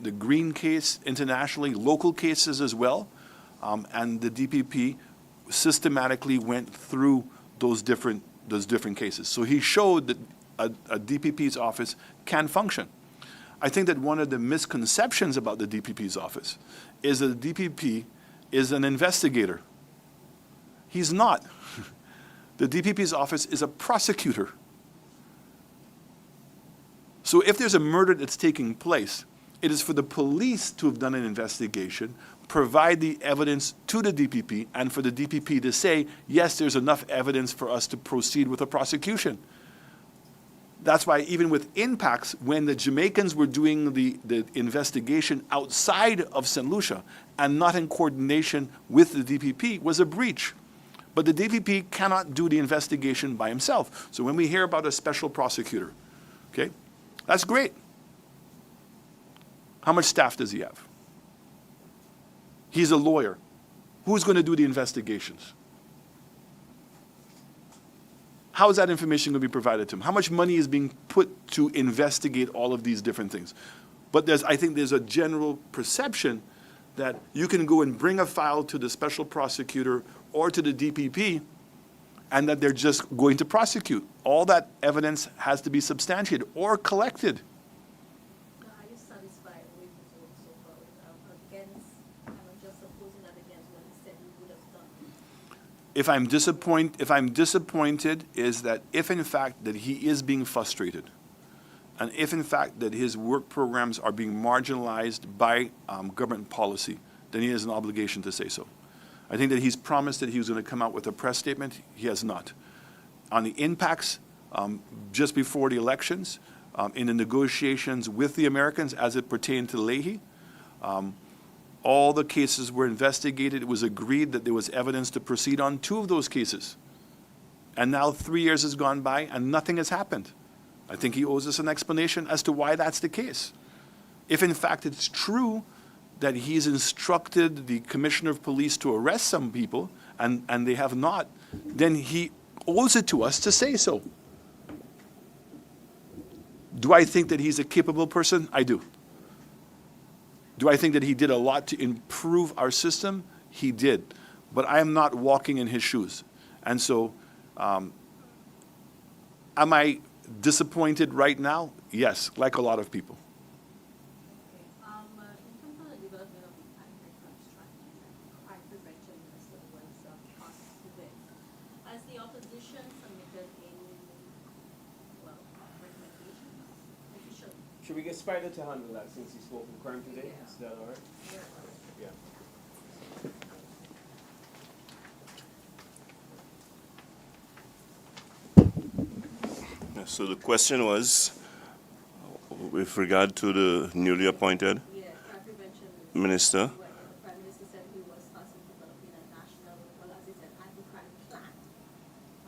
the Green case internationally, local cases as well, and the DPP systematically went through those different cases. So he showed that a DPP's office can function. I think that one of the misconceptions about the DPP's office is that the DPP is an investigator. He's not. The DPP's office is a prosecutor. So if there's a murder that's taking place, it is for the police to have done an investigation, provide the evidence to the DPP, and for the DPP to say, yes, there's enough evidence for us to proceed with a prosecution. That's why even with impacts, when the Jamaicans were doing the investigation outside of St. Lucia and not in coordination with the DPP was a breach. But the DPP cannot do the investigation by himself. So when we hear about a special prosecutor, okay, that's great. How much staff does he have? He's a lawyer. Who's going to do the investigations? How is that information going to be provided to him? How much money is being put to investigate all of these different things? But I think there's a general perception that you can go and bring a file to the special prosecutor or to the DPP and that they're just going to prosecute. All that evidence has to be substantiated or collected. Now, are you satisfied with his work so far against, I'm just opposing that against what he said he would have done? If I'm disappointed is that if in fact that he is being frustrated, and if in fact that his work programs are being marginalized by government policy, then he has an obligation to say so. I think that he's promised that he was going to come out with a press statement. He has not. On the impacts, just before the elections, in the negotiations with the Americans as it pertained to Leahy, all the cases were investigated. It was agreed that there was evidence to proceed on 2 of those cases. And now 3 years has gone by and nothing has happened. I think he owes us an explanation as to why that's the case. If in fact it's true that he's instructed the Commissioner of Police to arrest some people and they have not, then he owes it to us to say so. Do I think that he's a capable person? I do. Do I think that he did a lot to improve our system? He did. But I am not walking in his shoes. And so, am I disappointed right now? Yes, like a lot of people. Okay. In terms of the development of the anti-crime strategy and crime prevention, Mr. was passed to it. Has the opposition submitted any, recommendations officially? Should we get Spider to handle that since he spoke in crime today? Yeah. Is that all right? Yeah. So the question was, with regard to the newly appointed Yeah, crime prevention minister. where the Prime Minister said he was tasked with developing a national, well, as he said, anti-crime plan.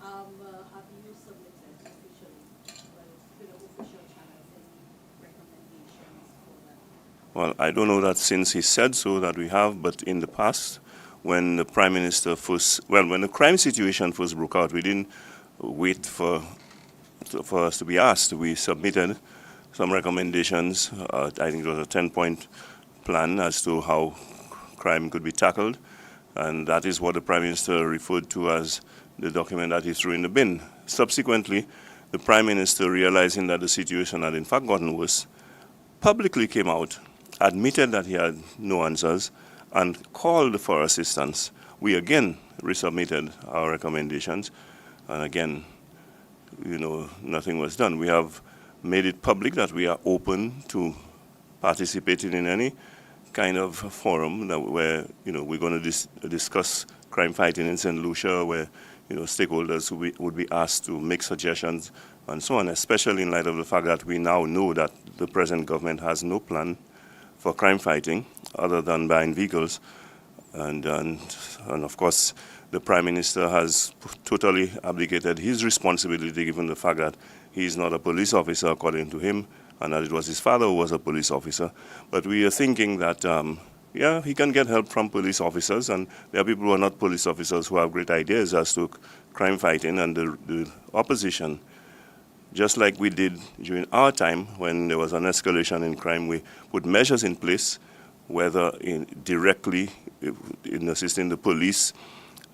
Have you submitted officially, well, through the official channels, any recommendations for that? Well, I don't know that since he said so that we have, but in the past, when the Prime Minister when the crime situation first broke out, we didn't wait for us to be asked. We submitted some recommendations. I think it was a 10-point plan as to how crime could be tackled, and that is what the Prime Minister referred to as the document that he threw in the bin. Subsequently, the Prime Minister, realizing that the situation had in fact gotten worse, publicly came out, admitted that he had no answers, and called for assistance. We again resubmitted our recommendations, and again, nothing was done. We have made it public that we are open to participating in any kind of forum where we're going to discuss crime fighting in St. Lucia, where stakeholders would be asked to make suggestions and so on, especially in light of the fact that we now know that the present government has no plan for crime fighting other than buying vehicles. And of course, the Prime Minister has totally abdicated his responsibility, given the fact that he is not a police officer, according to him, and that it was his father who was a police officer. But we are thinking that, yeah, he can get help from police officers, and there are people who are not police officers who have great ideas as to crime fighting, and the opposition, just like we did during our time when there was an escalation in crime, we put measures in place, whether directly in assisting the police,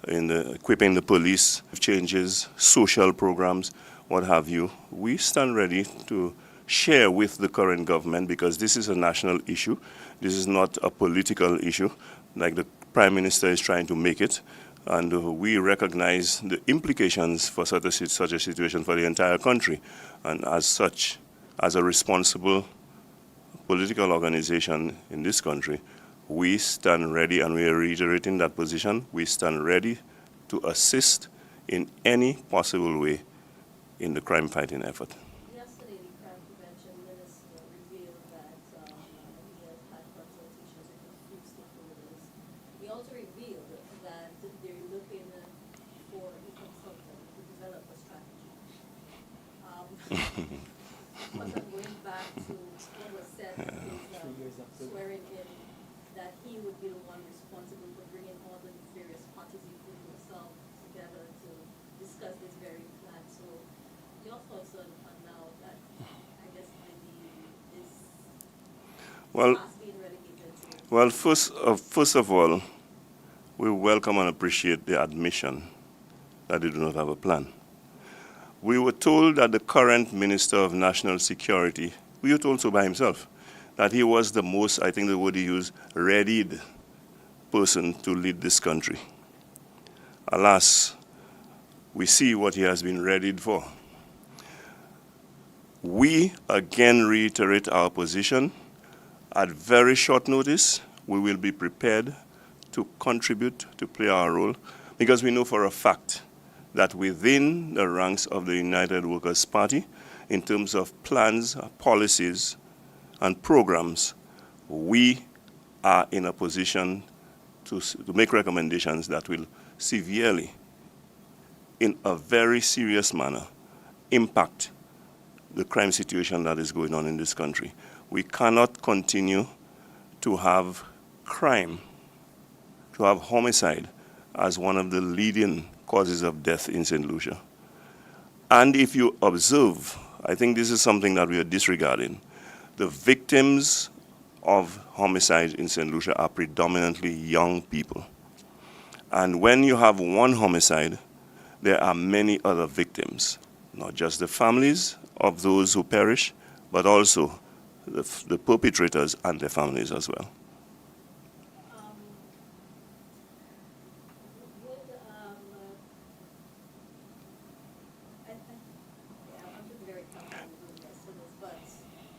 in equipping the police, changes, social programs, what have you. We stand ready to share with the current government, because this is a national issue. This is not a political issue like the Prime Minister is trying to make it. And we recognize the implications for such a situation for the entire country. And as such, as a responsible political organization in this country, we stand ready, and we are reiterating that position. We stand ready to assist in any possible way in the crime fighting effort. Yesterday, the crime prevention minister revealed that he has had consultations with a few stakeholders. He also revealed that they're looking for a consultant to develop a strategy. But I'm going back to what was said in his swearing in, that he would be the one responsible for bringing all the various parties, including yourself, together to discuss this very plan. So your thoughts on now that, I guess, this Well, task being relegated to? well, first of all, we welcome and appreciate the admission that they do not have a plan. We were told that the current Minister of National Security, we were told so by himself, that he was the most, I think the word he used, readied person to lead this country. Alas, we see what he has been readied for. We again reiterate our position. At very short notice, we will be prepared to contribute, to play our role, because we know for a fact that within the ranks of the United Workers' Party, in terms of plans, policies, and programs, we are in a position to make recommendations that will severely, in a very serious manner, impact the crime situation that is going on in this country. We cannot continue to have crime, to have homicide as one of the leading causes of death in St. Lucia. And if you observe, I think this is something that we are disregarding, the victims of homicide in St. Lucia are predominantly young people. And when you have one homicide, there are many other victims, not just the families of those who perish, but also the perpetrators and their families as well. I'm just very comfortable with this, but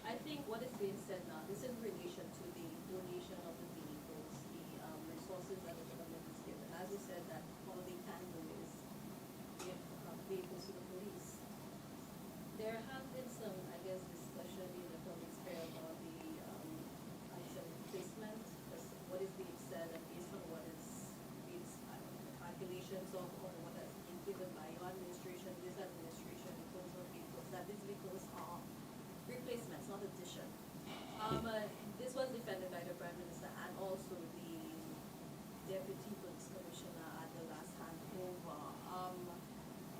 I think what is being said now, this is in relation to the donation of the vehicles, the resources that the government is given. As you said, that all they can do is give vehicles to the police. There Deputy Police Commissioner at the last handover.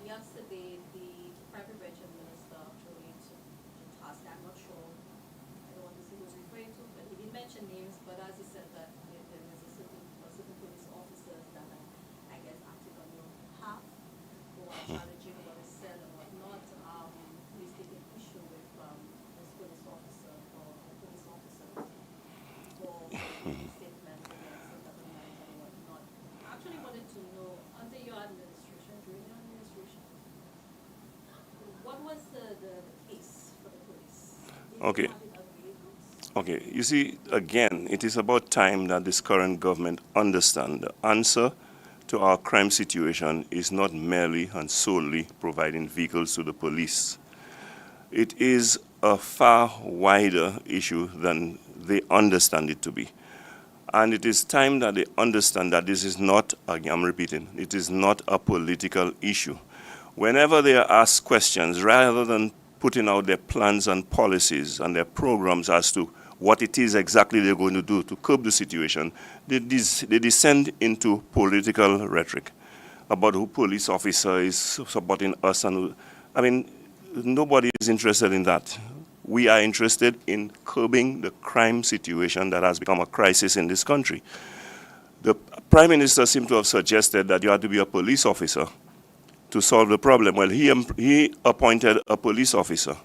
Yesterday, the Crime Prevention Minister actually took the task. I'm not sure, I don't want to say who's referring to, but he did mention names, but as he said that there is a certain police officers that are, I guess, acting on your behalf, who are challenging what is said and whatnot. He's taking issue with this police officer or police officers for making statements against the government and whatnot. I actually wanted to know, under your administration, during your administration, what was the case for the police? Did you Okay. have enough vehicles? Okay, you see, again, it is about time that this current government understand the answer to our crime situation is not merely and solely providing vehicles to the police. It is a far wider issue than they understand it to be. And it is time that they understand that this is not, I'm repeating, it is not a political issue. Whenever they are asked questions, rather than putting out their plans and policies and their programs as to what it is exactly they're going to do to curb the situation, they descend into political rhetoric about who police officer is supporting us. And I mean, nobody is interested in that. We are interested in curbing the crime situation that has become a crisis in this country. The Prime Minister seemed to have suggested that you had to be a police officer to solve the problem. Well, he appointed a police officer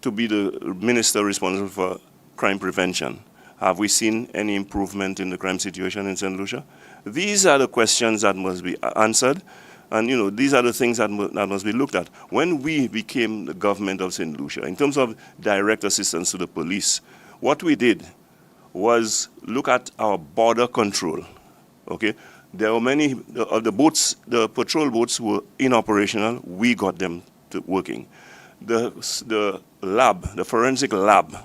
to be the minister responsible for crime prevention. Have we seen any improvement in the crime situation in St. Lucia? These are the questions that must be answered, and these are the things that must be looked at. When we became the government of St. Lucia, in terms of direct assistance to the police, what we did was look at our border control, okay? There were many of the boats, the patrol boats were inoperational. We got them to working. The lab, the forensic lab,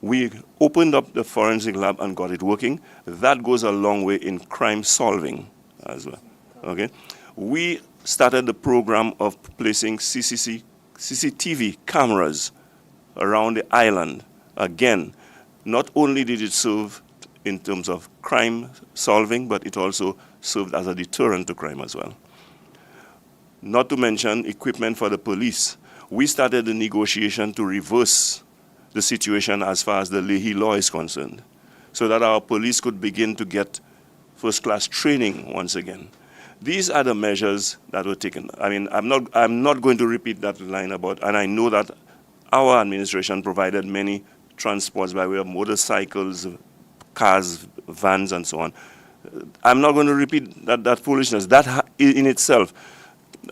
we opened up the forensic lab and got it working. That goes a long way in crime solving as well. Okay, we started the program of placing CCTV cameras around the island. Again, not only did it serve in terms of crime solving, but it also served as a deterrent to crime as well. Not to mention equipment for the police. We started the negotiation to reverse the situation as far as the Leahy law is concerned, so that our police could begin to get first-class training once again. These are the measures that were taken. I mean, I'm not going to repeat that line about, and I know that our administration provided many transports by way of motorcycles, cars, vans, and so on. I'm not going to repeat that foolishness. That in itself.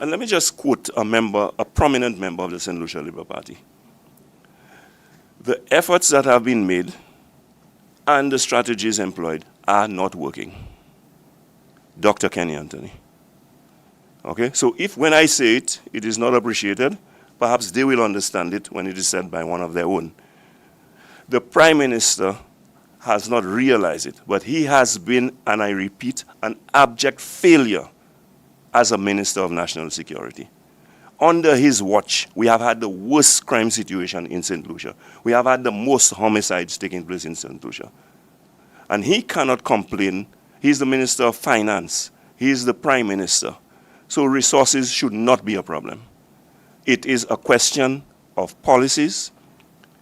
And let me just quote a prominent member of the St. Lucia Labour Party. The efforts that have been made and the strategies employed are not working. Dr. Kenny Anthony. Okay, so if when I say it, it is not appreciated, perhaps they will understand it when it is said by one of their own. The Prime Minister has not realized it, but he has been, and I repeat, an abject failure as a Minister of National Security. Under his watch, we have had the worst crime situation in St. Lucia. We have had the most homicides taking place in St. Lucia. And he cannot complain. He's the Minister of Finance. He's the Prime Minister. So resources should not be a problem. It is a question of policies.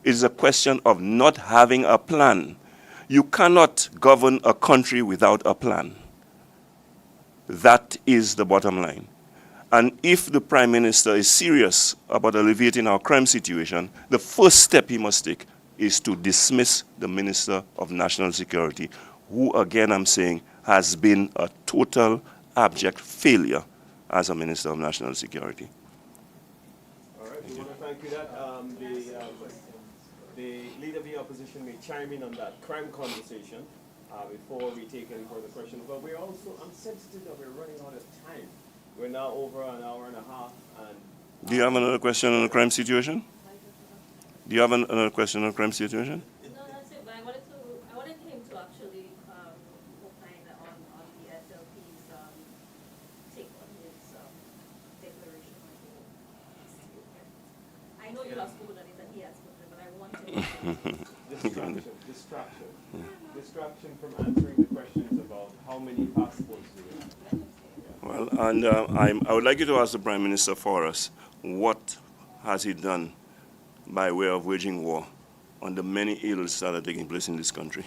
It is a question of not having a plan. You cannot govern a country without a plan. That is the bottom line. And if the Prime Minister is serious about alleviating our crime situation, the first step he must take is to dismiss the Minister of National Security, who, again, I'm saying, has been a total abject failure as a Minister of National Security. All right, we want to thank you that. The leader of the opposition may chime in on that crime conversation before we take any further questions. But we're also, I'm sensitive that we're running out of time. We're now over an hour and a half. And Do you have another question on the crime situation? Do you have another question on the crime situation? No, that's it. But I wanted him to actually opine on the SLP's take on his declaration. I know you have spoken on it and he has spoken, but I want to. Distraction from answering the questions about how many passports do we have. Well, and I would like you to ask the Prime Minister for us, what has he done by way of waging war on the many ills that are taking place in this country?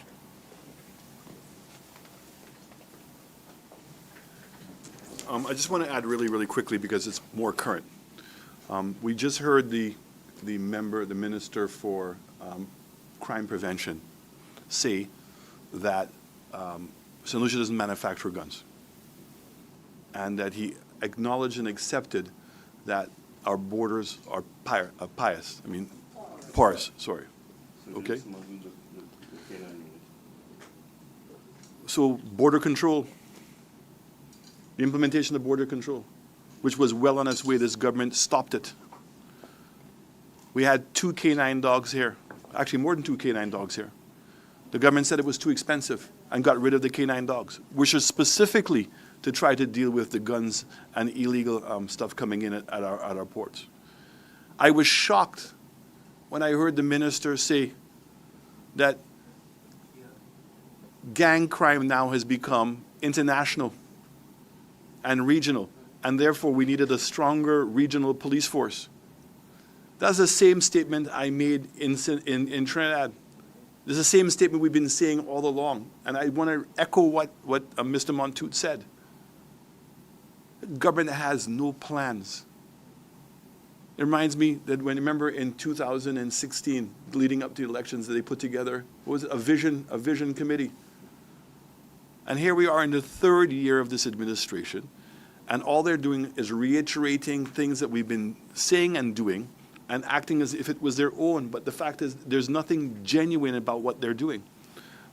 I just want to add really, really quickly because it's more current. We just heard the Minister for Crime Prevention say that St. Lucia doesn't manufacture guns, and that he acknowledged and accepted that our borders are porous, sorry. Okay? So border control, the implementation of border control, which was well on its way, this government stopped it. We had 2 canine dogs here, actually more than 2 canine dogs here. The government said it was too expensive and got rid of the canine dogs, which is specifically to try to deal with the guns and illegal stuff coming in at our ports. I was shocked when I heard the minister say that gang crime now has become international and regional, and therefore we needed a stronger regional police force. That's the same statement I made in Trinidad. It's the same statement we've been saying all along, and I want to echo what Mr. Montoute said. The government has no plans. It reminds me that remember in 2016, leading up to the elections, that they put together, what was it, a vision committee. And here we are in the 3rd year of this administration, and all they're doing is reiterating things that we've been saying and doing and acting as if it was their own. But the fact is, there's nothing genuine about what they're doing.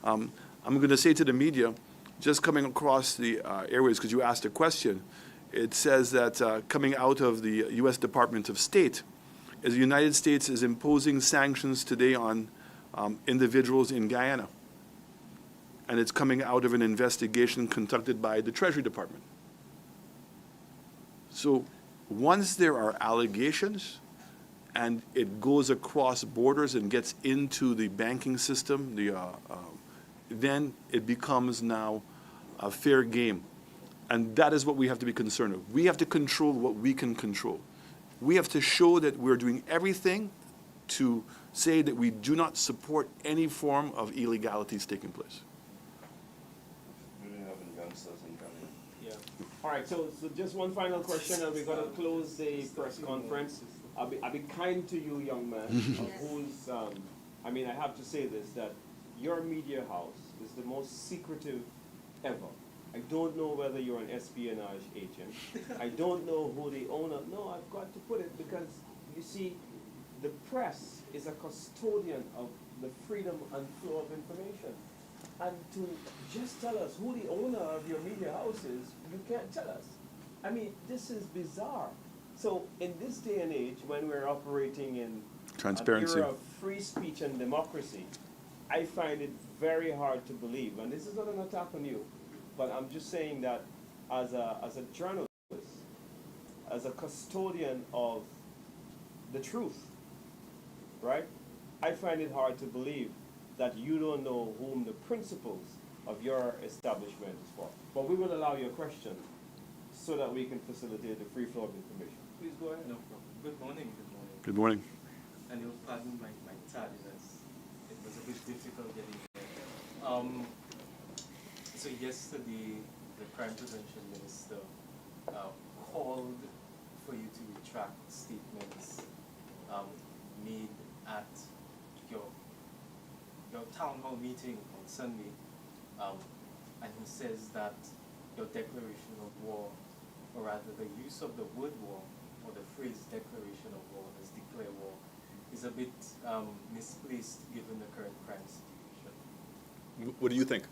I'm going to say to the media, just coming across the airways, because you asked a question, it says that coming out of the U.S. Department of State, is the United States is imposing sanctions today on individuals in Guyana. And it's coming out of an investigation conducted by the Treasury Department. So once there are allegations and it goes across borders and gets into the banking system, then it becomes now a fair game. And that is what we have to be concerned with. We have to control what we can control. We have to show that we're doing everything to say that we do not support any form of illegalities taking place. Yeah. All right, so just one final question, and we're going to close the press conference. I'll be kind to you, young man, who's, I have to say this, that your media house is the most secretive ever. I don't know whether you're an espionage agent. I don't know who the owner, no, I've got to put it, because you see, the press is a custodian of the freedom and flow of information. And to just tell us who the owner of your media house is, you can't tell us. This is bizarre. So in this day and age, when we're operating in transparency, an era of free speech and democracy, I find it very hard to believe, and this is not an attack on you, but I'm just saying that as a journalist, as a custodian of the truth, right? I find it hard to believe that you don't know whom the principles of your establishment is for. But we will allow you a question so that we can facilitate the free flow of information. Please go ahead. No problem. Good morning. good morning. And you'll pardon my tardiness. It was a bit difficult getting here. So yesterday, the Crime Prevention Minister called for you to retract statements made at your town hall meeting on Sunday, and he says that your declaration of war, or rather the use of the word war, or the phrase declaration of war as declare war, is a bit misplaced given the current crime situation. What do you think?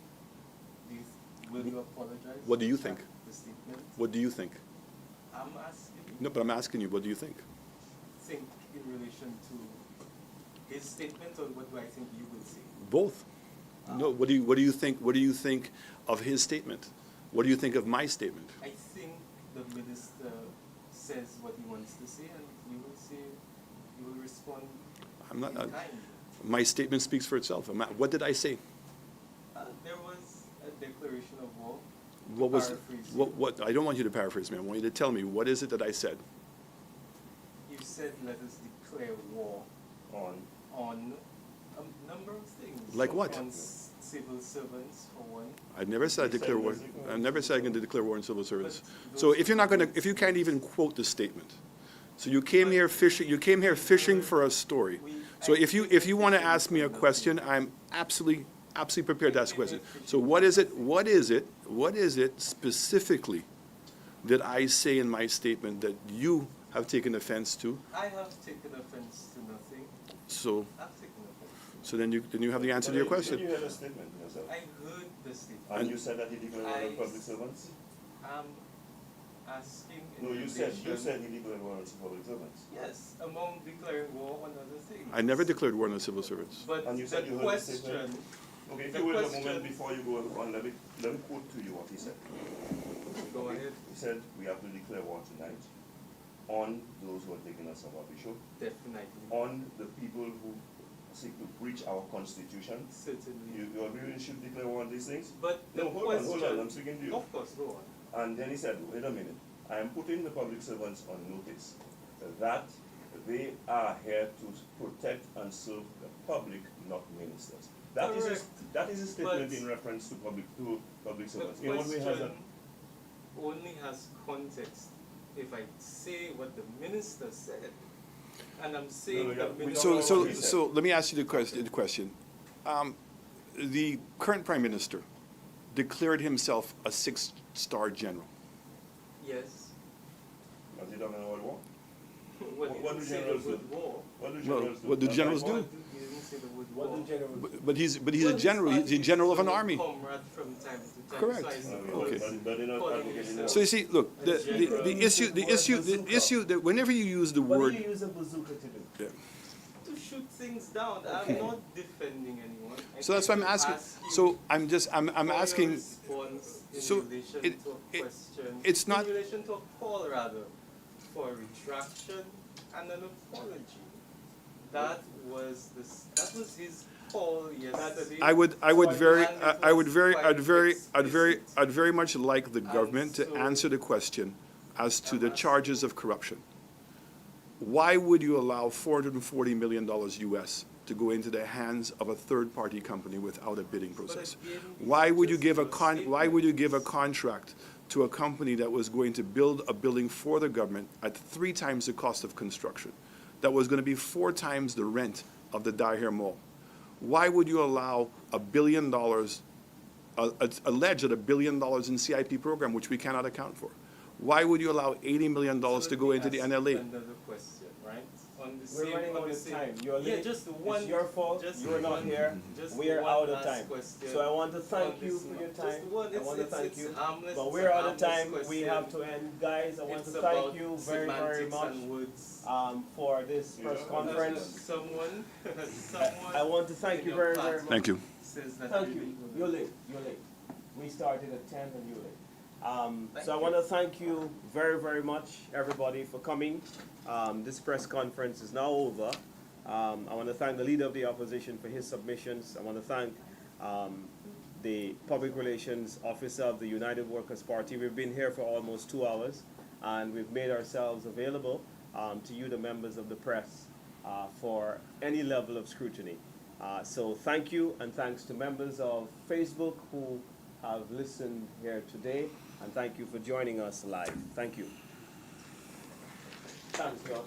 Will you apologize? What do you think? The statement? What do you think? I'm asking you. No, but I'm asking you, what do you think? Think in relation to his statement, or what do I think you will say? Both. No, what do you think? What do you think of his statement? What do you think of my statement? I think the minister says what he wants to say, and you will say, you will respond I'm not. in kind. My statement speaks for itself. What did I say? There was a declaration of war. What was, Paraphrasing. what, I don't want you to paraphrase me. I want you to tell me, what is it that I said? You said let us declare war On, on a number of things. Like what? On civil servants, for one. I never said I You said declare war. basically- I never said I'm going to declare war on civil servants. But So those- if you're not going to, if you can't even quote the statement, so you came here fishing. You came here fishing for a story. So if you want to ask me a question, I'm absolutely prepared to ask a question. So what is it specifically that I say in my statement that you have taken offense to? I have taken offense to nothing. So I've taken offense. so then you have the answer to your You question. had a statement yourself. I heard the statement. And you said that he declared war on I- public servants? I'm asking in No, you said relation- he declared war on public servants. Yes, among declaring war on other things. I never declared war on the civil servants. But And you the said you heard the question, statement? Okay, if The you wait a question- moment before you go on, let me quote to you what he said. go Okay? ahead, He said, we have to declare war tonight on those who are taking us off our bishop, definitely, on the people who seek to breach our constitution. certainly. You agree we should declare war on these things? But the No, hold question. on, I'm speaking to you. Of course, go on. And then he said, wait a minute, I am putting the public servants on notice that they are here to protect and serve the public, not ministers. That is Correct. his statement But in reference to public The servants. In what way has that? question only has context if I say what the minister said. And I'm saying yeah, the we minister. don't know what he said. So let me ask you the question. The current prime minister declared himself a 6-star general. Yes. Has he done an oil war? Well, What you do say the generals do? word war. What do Well, generals do? what do Does generals that do? war? You didn't say the word What war. do generals? But he's a Well, general. He's a general of an army. Comrade from time to time. Correct. So I Okay. suppose Okay. But they're not calling advocating yourself- So you see, look, the issue that whenever you use the What do word, you use a bazooka to do? yeah. to shoot things down. I'm not defending anyone. I So that's why I'm came to asking. ask you So I'm for your asking. response in So relation it- to a it- question. it's not- In relation to a call, rather, for a retraction and an apology. That was his call yesterday. I would very, And it I would was very, quite explicit. I'd very much like the And government to so- answer the question as to the I'm charges of corruption. Why would you allow $440 million US to go into the hands of a third-party company without a bidding process? again, Why would you just give a your why would you give a contract to a company that was going to build a building for the government at 3 times the cost of construction, that was going to be 4 times the rent of the Daher Mall? Why would you allow $1 billion, alleged at $1 billion in CIP program, which we cannot account for? Why would you allow $80 million So to let go me into the ask NLA? Another question, right? On the We're same, running on out the of same. time. You're Yeah, late. just one. It's your fault. just You're not one- here. just We are one out of last time. question So I want to on thank you this for one. your Just time. one. I want to thank you. Harmless. But It's we're a out of time. harmless We question. have to end. Guys, I want It's to thank about you very, very semantics much and words. for this press conference. Someone I want to thank in you your very, party very much. Thank you. says that Thank we you. will- You're late. You're late. We started at 10 and you're late. Thank So I you. want to thank you very, very much, everybody, for coming. This press conference is now over. I want to thank the leader of the opposition for his submissions. I want to thank the public relations officer of the United Workers' Party. We've been here for almost 2 hours, and we've made ourselves available to you, the members of the press, for any level of scrutiny. So thank you, and thanks to members of Facebook who have listened here today, and thank you for joining us live. Thank you. Thanks, y'all.